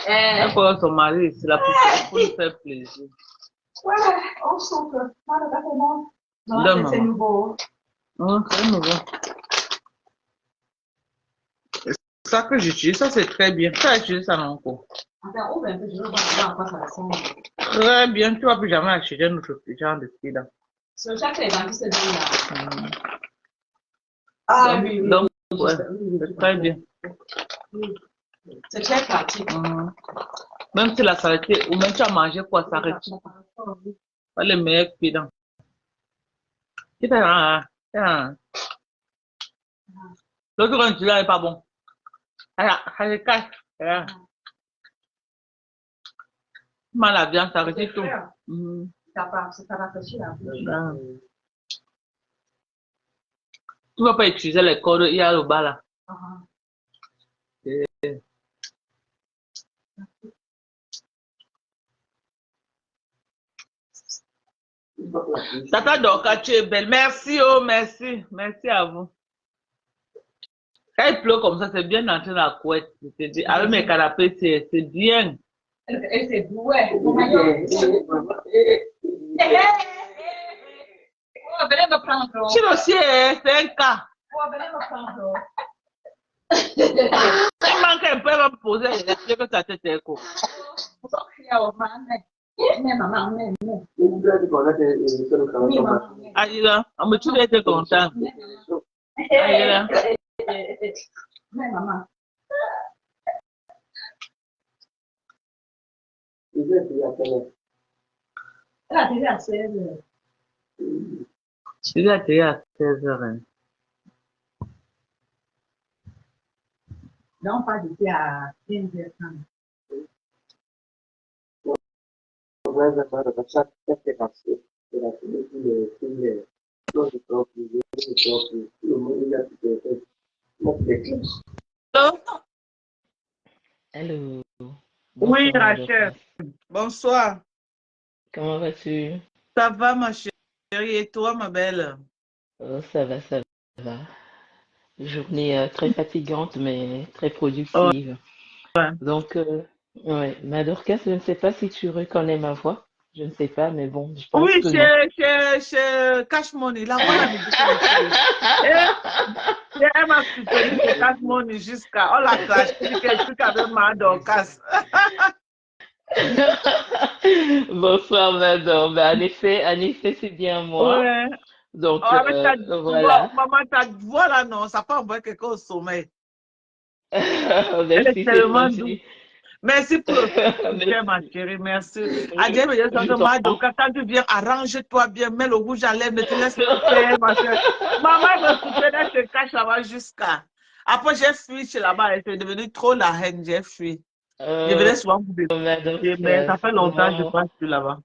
Elle prend son mari, c'est la poussière pour lui faire plaisir. Ouais, on sent que moi, le bâtiment, Non, c'est nouveau. C'est nouveau. Ça que j'utilise, ça c'est très bien. Ça, j'utilise ça non encore. Enfin, ouvre un peu, je veux voir à quoi ça ressemble. Très bien, tu vas plus jamais acheter un autre genre de cuit-dent. Sur chaque élément qui se dit là. Ah oui, oui. Donc, ouais, c'est très bien. C'est très pratique. Même si la saleté, ou même tu as mangé quoi, ça retire. Pas les meilleurs cuits-dents. L'autre quand tu l'as n'est pas bon. Ça se cache. Mal la viande, ça retire tout. Ça rafraîchit la bouche. Tu ne vas pas utiliser les cordes, il y a le bas là. Tata Dorka, tu es belle. Merci, oh, merci. Merci à vous. Quand il pleut comme ça, c'est bien d'entrer dans la couette. Je te dis, avec mes canapés, c'est bien. Et c'est doué. Oh, venez me prendre. Tu aussi, c'est un cas. Oh, venez me prendre. Il manque un peu à me poser les questions que ça te fait quoi. Allez là, on me tue d'être content. Allez là. Maman. Elle a déjà 16 heures. Il a été à 16 heures. Non, pas d'ici à 15h30. Allô. Oui, Bonsoir, Rachel. Bonsoir. comment vas-tu? Ça va, ma chérie, et toi, ma belle? Oh, ça va, ça va. Journée très fatigante, mais très Oh, productive. ouais. Donc, ouais, ma Dorcas, je ne sais pas si tu reconnais ma voix. Je ne sais pas, mais bon, je pense Oui, que non. chez Cash Money, la voilà me dit que elle m'a soutenu chez Cash Money jusqu'à. On l'a clashé, qu'elle truc avec ma Dorcas. Bonsoir, madame. Ben, en effet, c'est bien moi. Ouais. Donc, Oh, avec ta voilà. maman, ta voix là, non, ça peut envoyer quelqu'un au sommeil. Elle est Merci, c'est tellement gentil. douce. Merci pour le Mais- ma chérie, merci. Adieu, me dit, je t'en Madoka, quand tu viens, arrange-toi bien, mets le rouge à lèvres, ne te laisse pas faire, ma chérie. Maman me soutenait, elle se cache là-bas jusqu'à. Après, j'ai fui chez là-bas, et c'est devenu trop la haine, j'ai fui. Je Euh, venais souvent pour des mais Dorcas, ça fait longtemps que je vraiment. passe plus là-bas.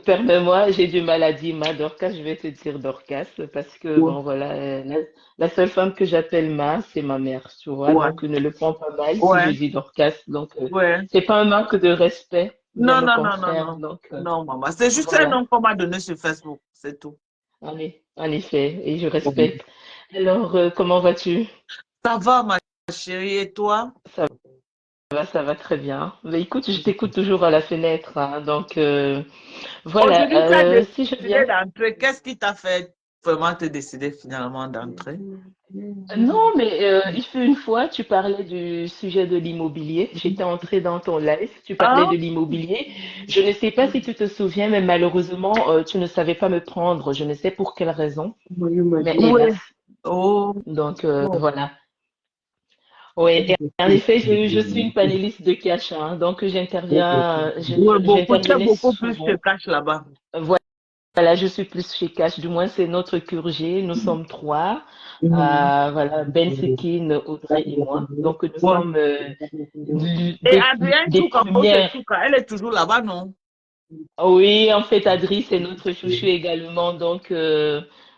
Permets-moi, j'ai du mal à dire Ma Dorcas, je vais te dire Dorcas, parce que, Ouais, bon, voilà, la seule femme que j'appelle Ma, c'est ma mère, tu vois, ouais, donc ne le prends pas mal si je ouais. dis Dorcas, donc Ouais. c'est pas un manque de respect, bien Non, au non, non, non, contraire, non. donc Non, maman. C'est juste un voilà, nom qu'on m'a donné sur Facebook, c'est tout. en effet, et je respecte. Alors, comment vas-tu? Ça va, ma chérie, et toi? Ça va très bien. Mais écoute, je t'écoute toujours à la fenêtre, hein, donc voilà, Aujourd'hui, tu as si je décidé viens. d'entrer. Qu'est-ce qui t'a fait vraiment te décider finalement d'entrer? Non, mais il fut une fois, tu parlais du sujet de l'immobilier. J'étais entrée dans ton live, tu parlais Ah, de l'immobilier. Je ne sais pas si tu te souviens, mais malheureusement, tu ne savais pas me prendre. Je ne sais pour quelle raison, mais hélas. oui. Oh, Donc voilà. Oui, et en effet, je suis une panéliste de cash, hein, donc j'interviens, oui, beaucoup. Tu es j'intervenais beaucoup plus que souvent. cash là-bas. Voilà, je suis plus chez Cash, du moins c'est notre QG, nous sommes trois. Mhm. Voilà, Ben Sekin, Audrey et moi. Donc nous Ouais. sommes Et Adrienne des Chouka, oh, c'est premières. Chouka, elle est toujours là-bas, non? Oui, en fait, Adri, c'est notre chouchou également. Donc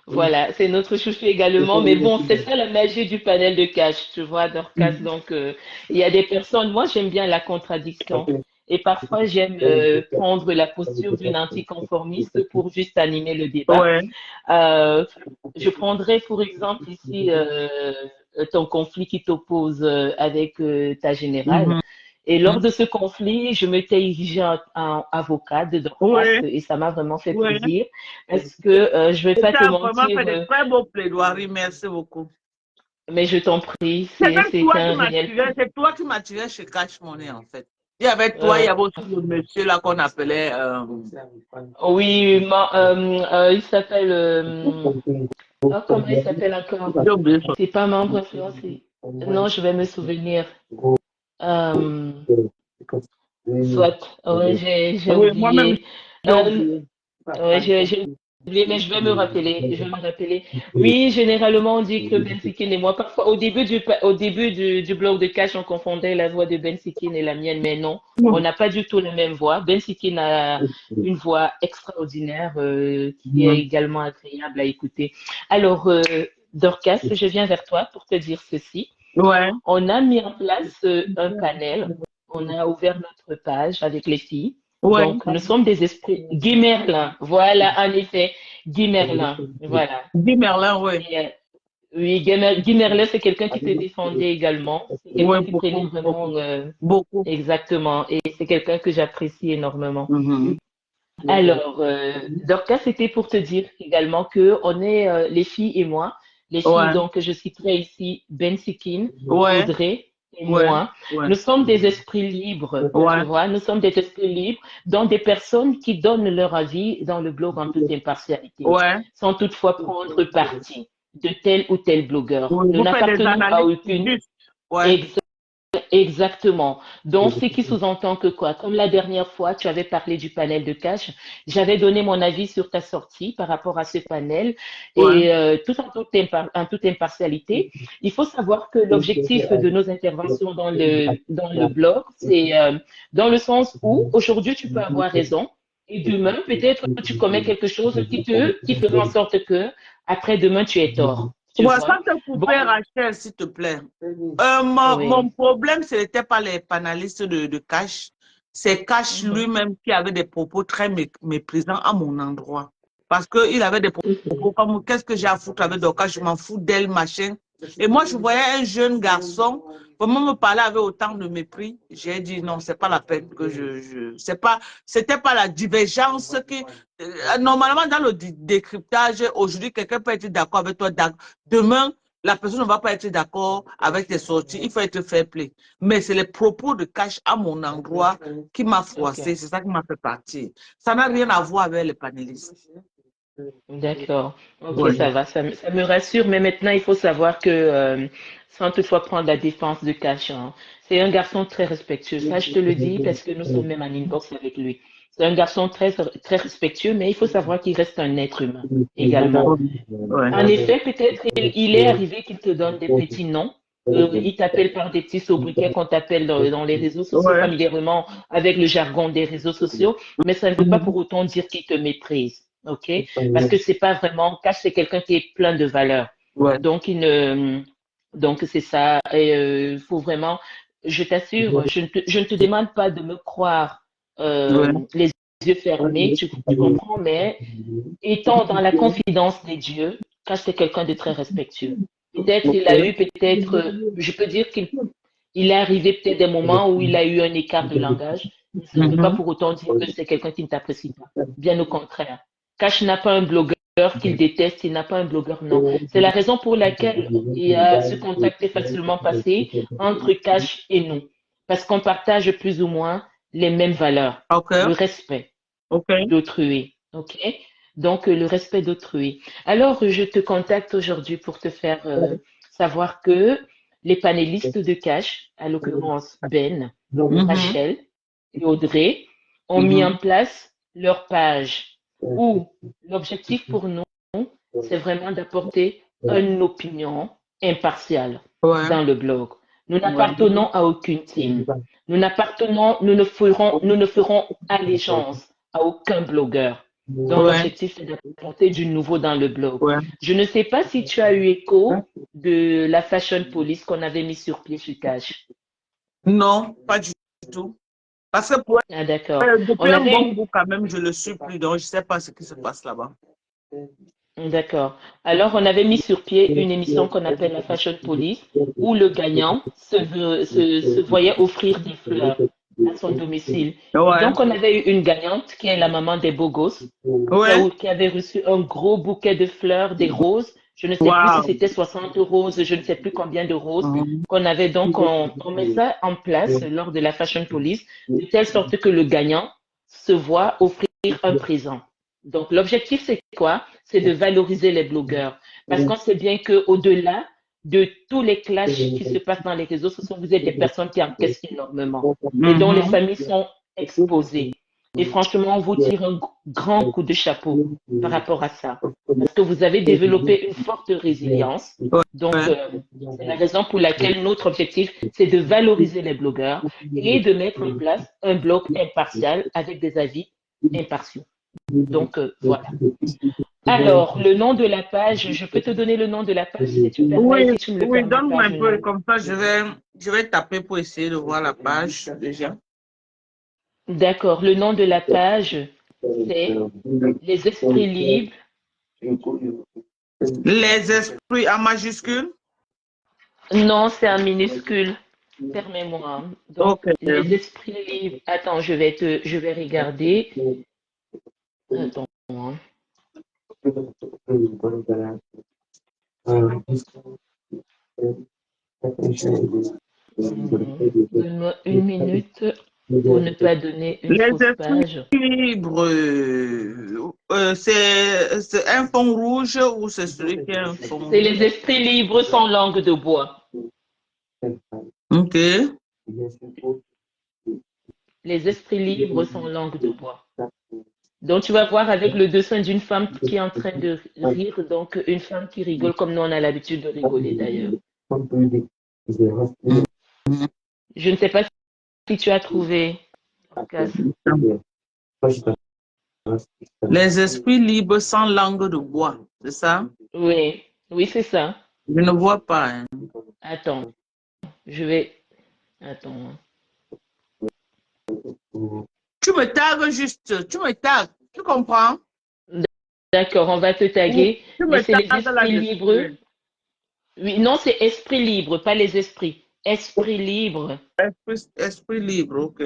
voilà, c'est notre chouchou également. Mais bon, c'est ça la magie du panel de Cash, tu vois, Dorcas. Donc il y a des personnes, moi j'aime bien la contradiction. Et parfois, j'aime prendre la posture d'une anticonformiste pour juste animer le débat. Ouais. Euh, je prendrais pour exemple ici ton conflit qui t'oppose avec ta générale. Mhm. Et lors de ce conflit, je m'étais érigée en avocat de Dorcas Oui, et ça m'a vraiment fait oui. plaisir parce que je vais Et pas tu te as vraiment mentir, fait de très beaux plaidoiries. Merci beaucoup. mais je t'en prie, C'est même c'est toi qui un réel. m'attirais, c'est toi qui m'attirais chez Cash Money, en fait. Il y avait toi, il y euh, avait aussi le monsieur là qu'on appelait. oui, il s'appelle. Oh, comment il s'appelle encore? J'ai oublié son C'est pas membre influencé. Non, je vais me souvenir. Euh, Soit, ouais, j'ai nom. Oui, moi-même, oublié. j'ai Euh, oublié. ouais, j'ai oublié, mais je vais me rappeler. Oui, généralement, on dit que Ben Sikin et moi, parfois, au début du blog de Cash, on confondait la voix de Ben Sikin et la mienne, mais non, on n'a pas du tout la même voix. Ben Sikin a une voix extraordinaire, qui est également agréable à écouter. Alors, Dorcas, je viens vers toi pour te dire ceci. Ouais, On a mis en place un panel. On a ouvert notre page avec les filles. ouais. Donc, nous sommes des esprits. Guy Merlin, voilà, en effet, Guy Merlin, voilà. Guy Merlin, oui. Et, oui, Guy Merlin, c'est quelqu'un qui se défendait également. C'est Oui, quelqu'un qui prenait beaucoup. vraiment Beaucoup. exactement. Et c'est quelqu'un que j'apprécie énormément. Mhm. Alors, Dorcas, c'était pour te dire également que on est les filles et moi, les filles Ouais, donc que je citerai ici Ben Sikin, ouais, Audrey et ouais, moi. ouais, Nous sommes des esprits libres, tu ouais, vois. Nous sommes des esprits libres, dont des personnes qui donnent leur avis dans le blog en toute impartialité, ouais. sans toutefois prendre parti de tel ou tel blogueur. Oui, Nous vous faites des n'appartenons à analyses aucune. justes. Ouais. Exactement. Donc, ce qui sous-entend que quoi? Comme la dernière fois, tu avais parlé du panel de cash, j'avais donné mon avis sur ta sortie par rapport à ce panel Ouais. et tout en toute impartialité. Il faut savoir que l'objectif de nos interventions dans le blog, c'est dans le sens où aujourd'hui, tu peux avoir raison et demain, peut-être, tu commets quelque chose qui fera en sorte que après-demain, tu aies tort. Tu Ouais, sans vois? te Bon, couper, Rachel, s'il te plaît. Mon oui. problème, ce n'était pas les panélistes de Cash. C'est Cash Mhm. lui-même qui avait des propos très méprisants à mon endroit. Parce qu'il avait des propos comme qu'est-ce que j'ai à foutre avec Dorcas, je m'en fous d'elle, machin. Et moi, je voyais un jeune garçon vraiment me parler avec autant de mépris. J'ai dit non, c'est pas la peine que c'était pas la divergence qui. Normalement, dans le décryptage, aujourd'hui, quelqu'un peut être d'accord avec toi. Demain, la personne ne va pas être d'accord avec tes sorties. Il faut être fair play. Mais c'est les propos de Cash à mon endroit qui m'a froissé. Ok. C'est ça qui m'a fait partir. Ça n'a rien à voir avec les panélistes. D'accord. Ok, Oui. ça va. Ça me rassure. Mais maintenant, il faut savoir que sans toutefois prendre la défense de Cash, hein. C'est un garçon très respectueux. Ça, je te le dis parce que nous sommes même en inbox avec lui. C'est un garçon très respectueux, mais il faut savoir qu'il reste un être humain également. Ouais. En effet, peut-être il est arrivé qu'il te donne des petits noms. Il t'appelle par des petits sobriquets qu'on t'appelle dans les réseaux sociaux, Ouais. familièrement avec le jargon des réseaux sociaux, mais ça ne veut pas pour autant dire qu'il te méprise, ok? Parce que c'est pas vraiment, Cash, c'est quelqu'un qui est plein de valeurs. Ouais. Donc, donc c'est ça. Et faut vraiment, je t'assure, je ne te demande pas de me croire Ouais. les yeux fermés, tu comprends, mais étant dans la confidence des dieux, Cash, c'est quelqu'un de très respectueux. Peut-être il a eu, je peux dire il est arrivé peut-être des moments où il a eu un écart de langage, mais ça ne veut pas pour autant dire que c'est quelqu'un qui ne t'apprécie pas. Bien au contraire. Cash n'a pas un blogueur qu'il déteste, il n'a pas un blogueur, non. C'est la raison pour laquelle il a ce contact est facilement passé entre Cash et nous. Parce qu'on partage plus ou moins les mêmes valeurs. Ok. Le respect Ok. d'autrui. OK? Donc, le respect d'autrui. Alors, je te contacte aujourd'hui pour te faire savoir que les panélistes de Cash, à l'occurrence Ben, Rachel et Audrey, ont mis en place leur page où l'objectif pour nous, c'est vraiment d'apporter une opinion impartiale Ouais. dans le blog. Nous n'appartenons à aucune team. Nous ne ferons allégeance à aucun blogueur. Donc, Ouais. l'objectif, c'est d'apporter du nouveau dans le blog. Ouais. Je ne sais pas si tu as eu écho de la Fashion Police qu'on avait mis sur pied sur Cash. Non, pas du tout. Parce que Ah, d'accord. depuis On un avait bon eu bout quand même, je le suis plus, donc je ne sais pas ce qui se passe là-bas. D'accord. Alors, on avait mis sur pied une émission qu'on appelle la Fashion Police, où le gagnant se voyait offrir des fleurs à son domicile. Et Ouais. donc, on avait eu une gagnante qui est la maman des beaux gosses, Ouais. qui avait reçu un gros bouquet de fleurs, des roses. Je ne sais plus si Wow. c'était 60 roses, je ne sais plus combien de roses qu'on avait. Donc, on met ça en place lors de la Fashion Police, de telle sorte que le gagnant se voit offrir un présent. Donc, l'objectif, c'est quoi? C'est de valoriser les blogueurs. Parce qu'on sait bien qu'au-delà de tous les clashs qui se passent dans les réseaux sociaux, vous êtes des personnes qui encaissent énormément et dont les familles sont exposées. Et franchement, on vous tire un grand coup de chapeau par rapport à ça. Parce que vous avez développé une forte résilience. Donc, c'est la raison pour laquelle notre objectif, c'est de valoriser les blogueurs et de mettre en place un blog impartial avec des avis impartiaux. Donc, voilà. Alors, le nom de la page, je peux te donner le nom de la page si tu permets, Oui, si tu me le oui, permets donne-moi pas, un peu, Jonah. comme ça je vais taper pour essayer de voir la page déjà. D'accord, le nom de la page, c'est Les Esprits Libres. Les esprits en majuscule. Non, c'est en minuscule. Permets-moi. Donc, Ok. Les Esprits Libres. Attends, je vais regarder. Attends, hein. Donne-moi une minute pour ne pas donner une Les fausse esprits page. libres, c'est un fond rouge ou c'est celui qui est un fond C'est rouge? Les Esprits Libres sans langue de bois. Ok. Les Esprits Libres sans langue de bois. Donc, tu vas voir avec le dessin d'une femme qui est en train de rire, donc une femme qui rigole comme nous on a l'habitude de rigoler d'ailleurs. Je ne sais pas si tu as trouvé. Cass. Les esprits libres sans langue de bois, c'est ça? Oui, oui, c'est ça. Je ne vois pas, hein. Attends, je vais. Attends. Tu me tagues juste, tu me tagues, tu comprends? D'accord, on va te taguer, Tu mais me c'est les tagues esprits libres. là-dessus. Oui, non, c'est esprit libre, pas les esprits. Esprit libre. Esprit libre, ok.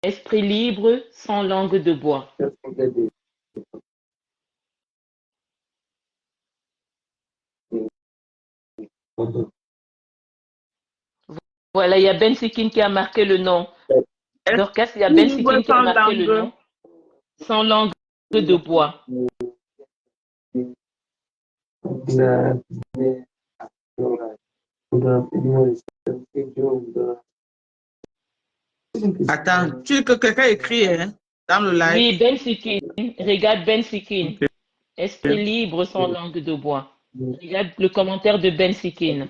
Esprit libre sans langue de bois. Voilà, il y a Ben Sikin qui a marqué le nom. Dorcas, il y a Ben Esprit libre Sikin qui a sans marqué le langue. nom. Sans langue de bois. Attends, tu veux que quelqu'un écrit hein, dans le live? Oui, Ben Sikin. Regarde Ben Sikin. Esprit libre sans langue de bois. Regarde le commentaire de Ben Sikin.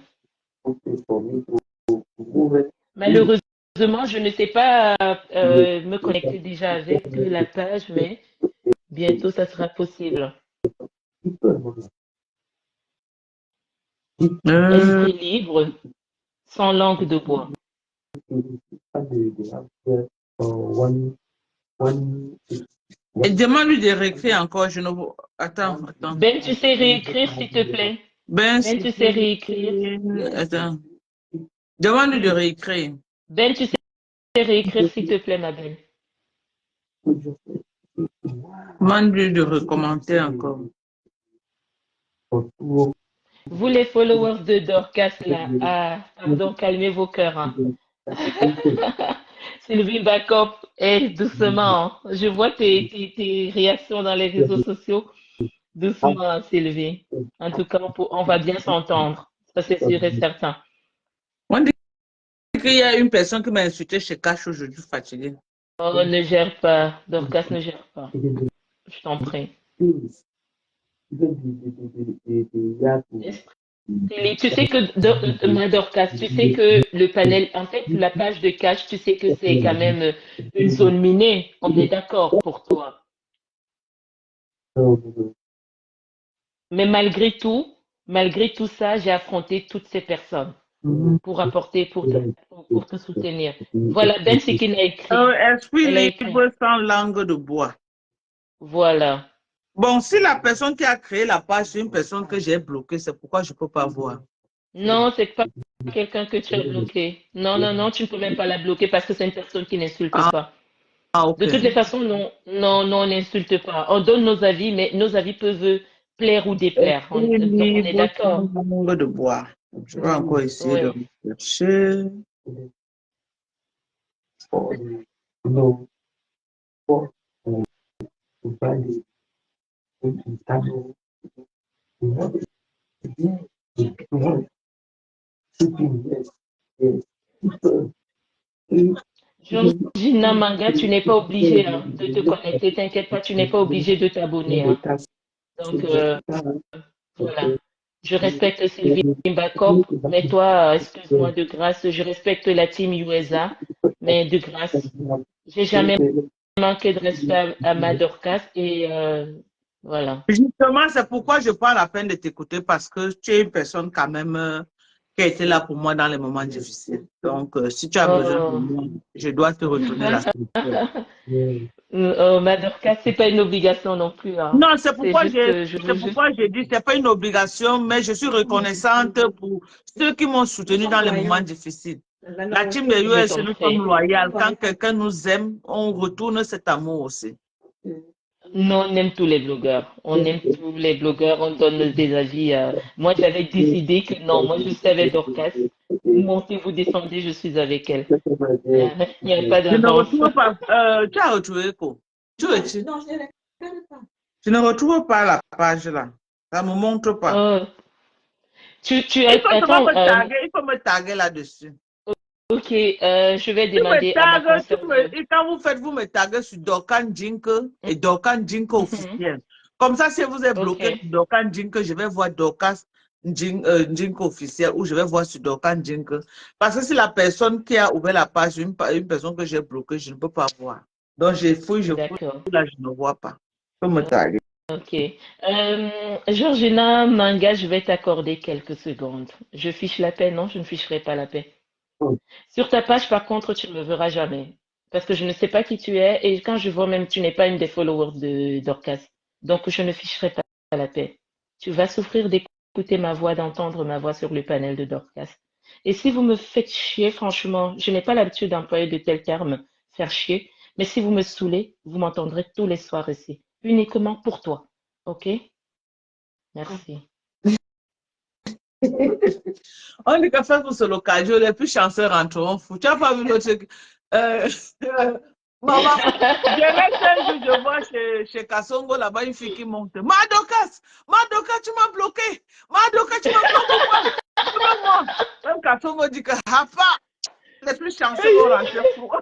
Malheureusement, je ne sais pas me connecter déjà avec la page, mais bientôt ça sera possible. Esprit libre sans langue de bois. Et demande-lui de réécrire encore. Je ne vois. Attends. Ben, tu sais réécrire, s'il te plaît? Ben, Ben, tu sais réécrire? Attends. Demande-lui de réécrire. Ben, tu sais réécrire, s'il te plaît, ma belle? Demande-lui de recommencer encore. Vous, les followers de Dorcas, là, pardon, calmez vos cœurs. Hein. Sylvie Backup, doucement. Hein. Je vois tes réactions dans les réseaux sociaux. Doucement, Sylvie. En tout cas, on va bien s'entendre. Ça, c'est sûr et certain. On dit qu'il y a une personne qui m'a insulté chez Cash aujourd'hui, fatiguée. Oh, ne gère pas. Dorcas ne gère pas. Je t'en prie. Tu sais que, Dorcas, tu sais que le panel, en fait, la page de Cash, tu sais que c'est quand même une zone minée. On est d'accord pour toi. Mais malgré tout ça, j'ai affronté toutes ces personnes pour apporter, pour te soutenir. Voilà, Ben Sikin a écrit. Esprit libre sans langue de bois. Voilà. Bon, si la personne qui a créé la page, c'est une personne que j'ai bloquée, c'est pourquoi je ne peux pas voir. Non, c'est pas quelqu'un que tu as bloqué. Non, tu ne peux même pas la bloquer parce que c'est une personne qui n'insulte pas. Okay. De toutes les façons, non, on n'insulte pas. On donne nos avis, mais nos avis peuvent plaire ou déplaire. On est d'accord. Langue de bois. Je vais encore essayer de chercher. Georgina Manga, tu n'es pas obligé de te connecter, t'inquiète pas, tu n'es pas obligé de t'abonner. Hein. Donc, voilà. Je respecte Sylvie Backup, mais toi, excuse-moi de grâce, je respecte la team USA, mais de grâce, j'ai jamais manqué de respect à ma Dorcas et voilà. Justement, c'est pourquoi je prends la peine de t'écouter parce que tu es une personne quand même qui a été là pour moi dans les moments difficiles. Donc, si tu as besoin de moi, je dois te retourner là. Ma Dorcas, c'est pas une obligation non plus. Hein. Non, c'est pourquoi j'ai dit, c'est pas une obligation, mais je suis reconnaissante pour ceux qui m'ont soutenu dans les moments difficiles. La team de US, nous sommes loyaux. Quand quelqu'un nous aime, on retourne cet amour aussi. Non, on aime tous les blogueurs. On aime tous les blogueurs, on donne des avis. Moi, j'avais décidé que non, moi, je suis avec Dorcas. Vous montez, vous descendez, je suis avec elle. Il n'y a pas d'avance. Je ne retrouve pas. Tu as retrouvé quoi? Non, je ne l'ai pas. Je ne retrouve pas la page là. Ça ne me montre pas. Il faut me taguer là-dessus. Ok, je vais demander à ma et quand vous me taguez sur Dorcan Jinke et Dorcan Jinke officiel. Comme ça, si vous êtes bloqué sur Dorcan Jinke, je vais voir Dorcas Jinke officiel ou je vais voir sur Dorcan Jinke. Parce que si la personne qui a ouvert la page, une personne que j'ai bloquée, je ne peux pas voir. Donc, je fouille, là, je ne vois pas. Je peux me taguer. Ok. Georgina Manga, je vais t'accorder quelques secondes. Je fiche la paix, non, je ne ficherai pas la paix. Sur ta page, par contre, tu ne me verras jamais. Parce que je ne sais pas qui tu es. Et quand je vois même, tu n'es pas une des followers de Dorcas. Donc, je ne ficherai pas la paix. Tu vas souffrir d'écouter ma voix, d'entendre ma voix sur le panel de Dorcas. Et si vous me faites chier, franchement, je n'ai pas l'habitude d'employer de tels termes, faire chier. Mais si vous me saoulez, vous m'entendrez tous les soirs ici. Uniquement pour toi. OK? Merci. On dit que fait pour ce l'occasion, les plus chanceux rentreront fous. Tu n'as pas vu l'autre truc? Maman, je vois chez Kassongo là-bas une fille qui monte. Madokas, tu m'as bloqué. Madokas, tu m'as bloqué. Moi. Même Kassongo dit que Hafa, les plus chanceux vont rentrer pour.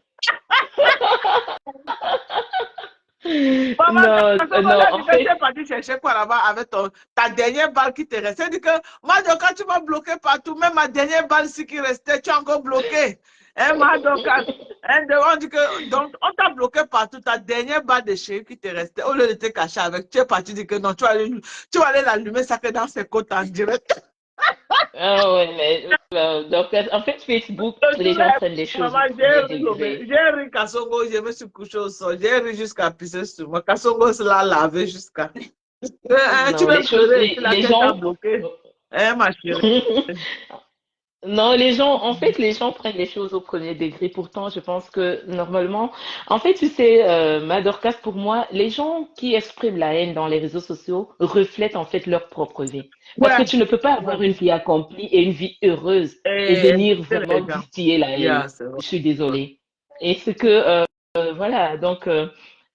Maman, Non, Kassongo non, a en dit que fait, tu es parti chercher quoi là-bas avec ta dernière balle qui te restait. Elle dit que Mado, quand tu m'as bloqué partout, même ma dernière balle ici qui restait, tu as encore bloqué. Hein, Mado, on dit que donc, on t'a bloqué partout, ta dernière balle de chéri qui te restait, au lieu de te cacher avec, tu es parti dire que non, tu vas aller l'allumer, ça que dans ses côtes en direct. ah ouais, mais donc, en fait, Facebook, les gens prennent les choses au Maman, premier degré. j'ai ri Kassongo, je me suis couché au sol, j'ai ri jusqu'à pisser sur moi. Kassongo se l'a lavé jusqu'à. Tu Non, veux les choses, pleurer, tu la les tête à gens. bloquer. Hein, ma chérie? Non, les gens, en fait, les gens prennent les choses au premier degré. Pourtant, je pense que normalement, en fait, tu sais, Madorkas, pour moi, les gens qui expriment la haine dans les réseaux sociaux reflètent en fait leur propre vie. Parce que Ouais, tu ne peux pas avoir une vie accomplie et une vie heureuse et et venir écoutez vraiment les gens. distiller la haine. Yeah, c'est vrai. Je suis désolée. Et ce que, voilà, donc,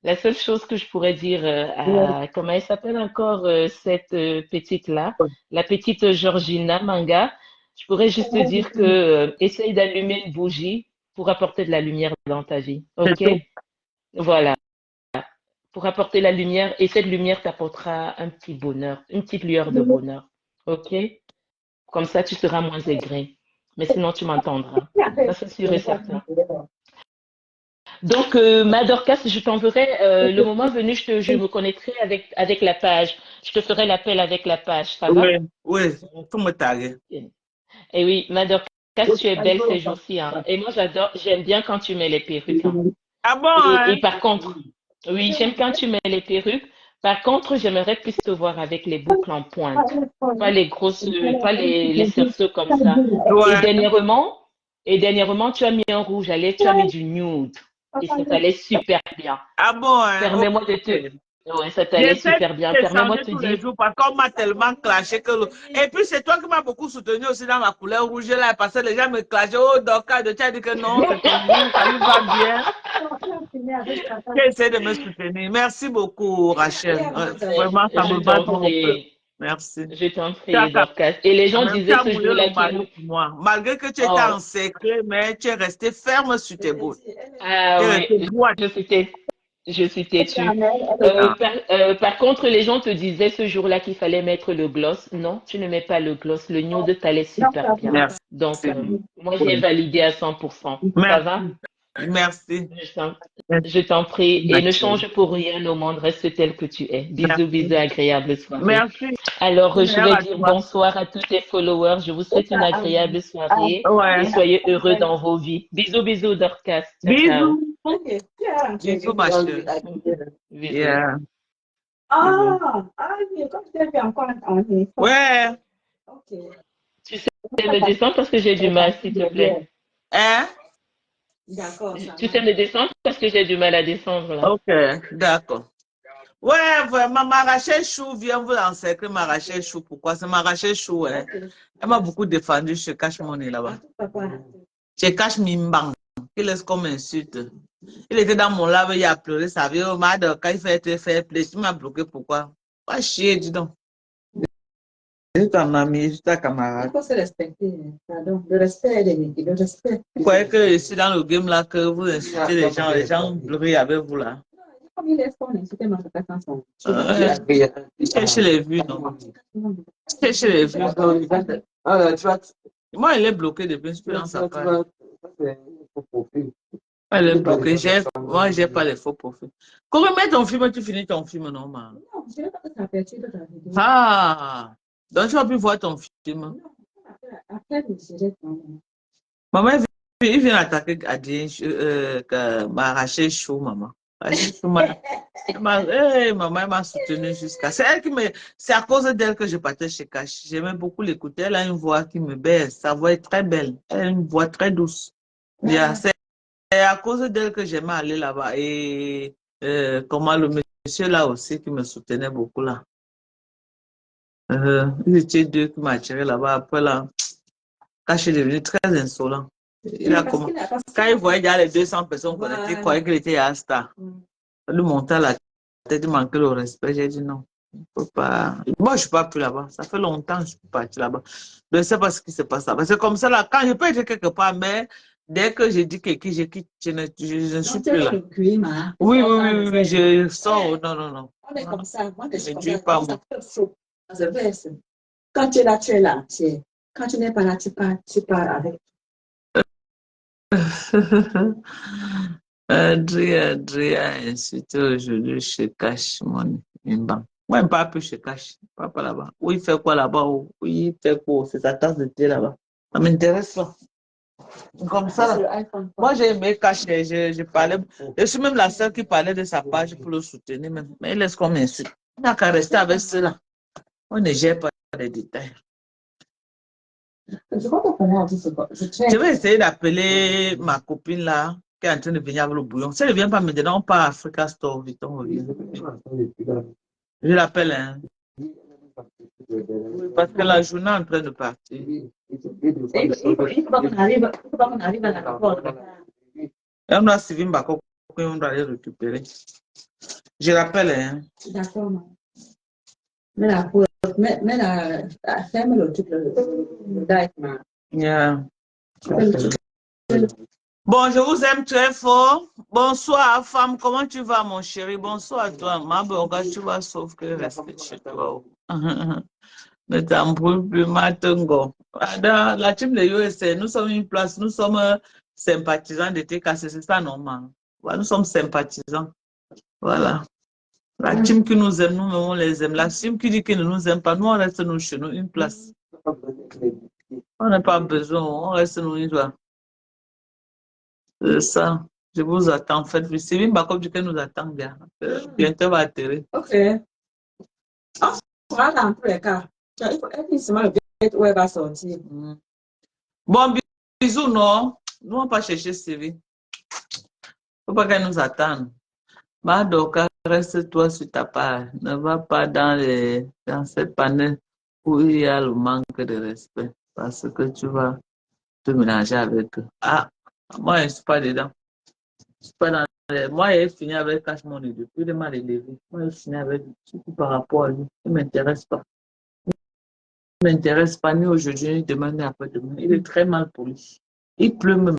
la seule chose que je pourrais dire à, comment elle s'appelle encore, cette petite-là, la petite Georgina Manga, je pourrais juste te dire que essaye d'allumer une bougie pour apporter de la lumière dans ta vie. C'est OK? tout. Voilà. Pour apporter la lumière, et cette lumière t'apportera un petit bonheur, une petite lueur de bonheur. OK? Comme ça, tu seras moins aigri. Mais sinon, tu m'entendras. Ça, c'est sûr et certain. Donc, Madorkas, je t'enverrai, le moment venu, je me connecterai avec la page. Je te ferai l'appel avec la page. Ça va? Oui, oui, faut me taguer. Et oui, Madorkas, tu es belle ces jours-ci, hein. Et moi, j'aime bien quand tu mets les perruques, hein. Ah bon, Et hein? par contre, oui, j'aime quand tu mets les perruques. Par contre, j'aimerais plus te voir avec les boucles en pointe. Pas les grosses, pas les cerceaux comme ça. Et Ouais. dernièrement, et dernièrement, tu as mis un rouge à lèvres, tu as mis du nude. Et ça t'allait super bien. Ah bon, hein? Permets-moi de te, Ok. ouais, ça t'allait J'essaie super bien. de Permets-moi changer de te tous les dire, jours parce qu'on m'a tellement clashé que. Et puis, c'est toi qui m'as beaucoup soutenu aussi dans ma couleur rouge là parce que les gens me clashaient. Oh, Doka, tu as dit que non, c'est ton rouge, ça lui va bien. Tu essaies de me soutenir. Merci beaucoup, Rachel. Vraiment, ça me je bat t'en dans mon cœur. prie, Merci. je t'en Tu as prie, Dorcas. Et les gens même tu disaient as ce mouillé le jour-là maillot qu'il, pour moi. Malgré que tu étais oh, en secret, mais tu es resté ferme sur tes bouts. Tu ah es resté oui, droite. je suis têtue. Ah, Par contre, les gens te disaient ce jour-là qu'il fallait mettre le gloss. Non, tu ne mets pas le gloss. Le nude t'allait super bien. merci. Donc, moi, j'ai validé à 100%. Ça va? Merci. Je t'en je t'en prie. Et ne Merci. change pour rien au monde. Reste tel que tu es. Bisous, bisous, Merci. agréable soirée. Merci. Alors, je Meilleur vais à dire toi. bonsoir à tous tes followers. Je vous souhaite une agréable soirée Ouais. et soyez heureux dans vos vies. Bisous, bisous, Dorcas. Ciao, ciao. Bisous. Bisous, ma chérie. Bisous. Yeah. Oui, comme tu as fait encore en Ouais. Ok. Tu sais me descendre parce que j'ai du mal, s'il te plaît. Hein? D'accord, ça Tu sais me descendre parce que j'ai du mal à descendre là. Ok, d'accord. Ouais, vraiment, Maraché Chou vient vous encercler, Maraché Chou. Pourquoi? C'est Maraché Chou, hein. Elle m'a beaucoup défendu chez Cash Money là-bas. Chez Cash Mimbang, qui laisse comme insulte. Il était dans mon lave, il a pleuré, ça vient au mad, quand il fait être fair play, tu m'as bloqué, pourquoi? Pas chier, dis donc. C'est ton ami, c'est ta camarade. Il faut se respecter, pardon. Le respect, le respect. Vous croyez que ici dans le game là, que vous insultez les gens brillent avec vous là. Comme il est fort, insulter ma façon. Cherchez les vues, non? Cherchez les vues. Moi, il est bloqué depuis, je peux dans sa page. Elle est bloquée. Moi, j'ai pas les faux profils. Quand tu mets ton film, tu finis ton film normal. Non, je ne vais pas te t'aperçu de ta vidéo. Ah, donc tu vas plus voir ton film. Non, après, je dirais Maman, il vient attaquer Adien, m'arracher chaud, maman. Maman, elle m'a soutenu jusqu'à. C'est elle qui me. C'est à cause d'elle que je partais chez Cash. J'aimais beaucoup l'écouter. Elle a une voix qui me baisse. Sa voix est très belle. Elle a une voix très douce. Yeah, c'est à cause d'elle que j'aimais aller là-bas. Et comment le monsieur là aussi qui me soutenait beaucoup là. Ils étaient deux qui m'attiraient là-bas. Après là, Cash est devenu très insolent. Il a comment... Quand il voyait déjà les 200 personnes connectées, il croyait qu'il était un star. Il lui montait la tête, il manquait le respect. J'ai dit non. Faut pas... Moi, je ne suis pas plus là-bas. Ça fait longtemps que je suis partie là-bas. Je ne sais pas ce qui se passe là-bas. C'est comme ça, là, quand je peux être quelque part, mais dès que je dis que je quitte, je ne suis plus là. Oui, oui, oui, oui, je sors. Non, non, non. On est comme ça. Moi, je suis Je comme dis ça. pas Ça moi. fait faux. C'est vrai, ça. Quand tu es là, tu es là. Quand tu n'es pas là, tu pars avec. Adria, insulté aujourd'hui chez Cash Money. Moi, je ne parle plus chez Cash. Je ne parle pas là-bas. Oui, il fait quoi là-bas? Oui, il fait quoi? C'est sa tasse de thé là-bas. Ça m'intéresse pas. Comme ça, là. Moi, j'ai aimé Cash. Je parlais. Je suis même la seule qui parlait de sa page pour le soutenir. Mais il laisse qu'on m'insulte. On n'a qu'à rester avec cela. On ne gère pas les détails. Je vais essayer d'appeler ma copine là, qui est en train de venir avec le bouillon. Si elle ne vient pas maintenant, on part à Africa Store, vite, on revient. Je l'appelle, hein. Oui, parce que la journée est en train de partir. Il faut pas qu'on arrive à la porte. Et on doit suivre Mbako, on doit aller récupérer. Je l'appelle, hein. D'accord, maman. Ferme le truc, le date, maman. Yeah. Bon, je vous aime très fort. Bonsoir, femme. Comment tu vas, mon chéri? Bonsoir à toi. Ma boga, tu vas sauf que rester chez toi. Ne t'embrouille plus, Matungo. Dans la team de USA, nous sommes une place, nous sommes sympathisants de TKC, c'est ça, normal. Voilà, nous sommes sympathisants. Voilà. La team qui nous aime, nous, on les aime. La team qui dit qu'ils ne nous aime pas, nous, on reste nous chez nous, une place. On n'a pas besoin, on reste nous, une place. C'est ça. Je vous attends. Faites Sylvie Mbakov dit qu'elle nous attend bien. Bientôt va atterrir. Ok. On sera dans tous les cas. Il faut effectivement le gate où elle va sortir. Bon, bisous, non. Nous, on va pas chercher Sylvie. Il ne faut pas qu'elle nous attende. Madoka, reste-toi sur ta part. Ne va pas dans cette panel où il y a le manque de respect. Parce que tu vas te mélanger avec eux. Ah, moi, je ne suis pas dedans. Je suis pas dans moi, j'ai fini avec Cash Money depuis le mal élevé. Moi, j'ai fini avec surtout par rapport à lui. Il ne m'intéresse pas. Il ne m'intéresse pas ni aujourd'hui, ni demain, ni après-demain. Il est très mal poli. Il pleut même.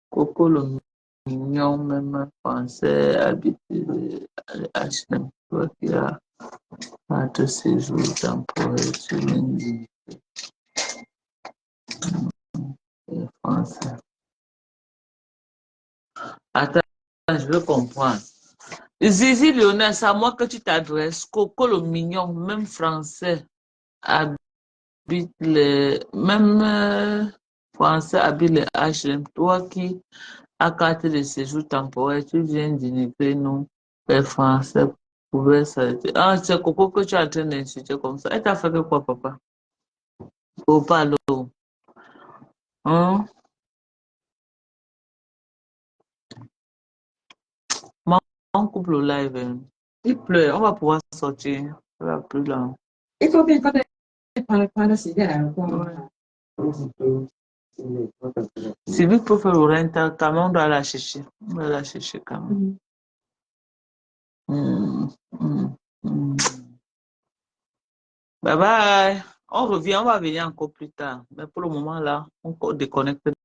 Coco le mignon, même français, habitué à H&M. Toi qui as hâte de séjour temporaire sur lundi. Français. Attends, je veux comprendre. Zizi Lionel, c'est à moi que tu t'adresses. Coco le mignon, même français, habite les... Même français habite les H&M. Toi qui as carte de séjour temporaire, tu viens d'inviter nous, les Français, pouvaient s'arrêter. Ah, c'est Coco que tu es en train d'insulter comme ça. Elle t'a fait que quoi, papa? Oh, pardon. Hein? On coupe le live. Hein. Il pleut, on va pouvoir sortir. Ça va plus là. Il faut bien prendre Sylvie à l'aéroport. Sylvie peut faire le rental, quand même, on doit la chercher. On doit la chercher quand même. Bye bye. On revient, on va venir encore plus tard. Mais pour le moment là, on déconnecte.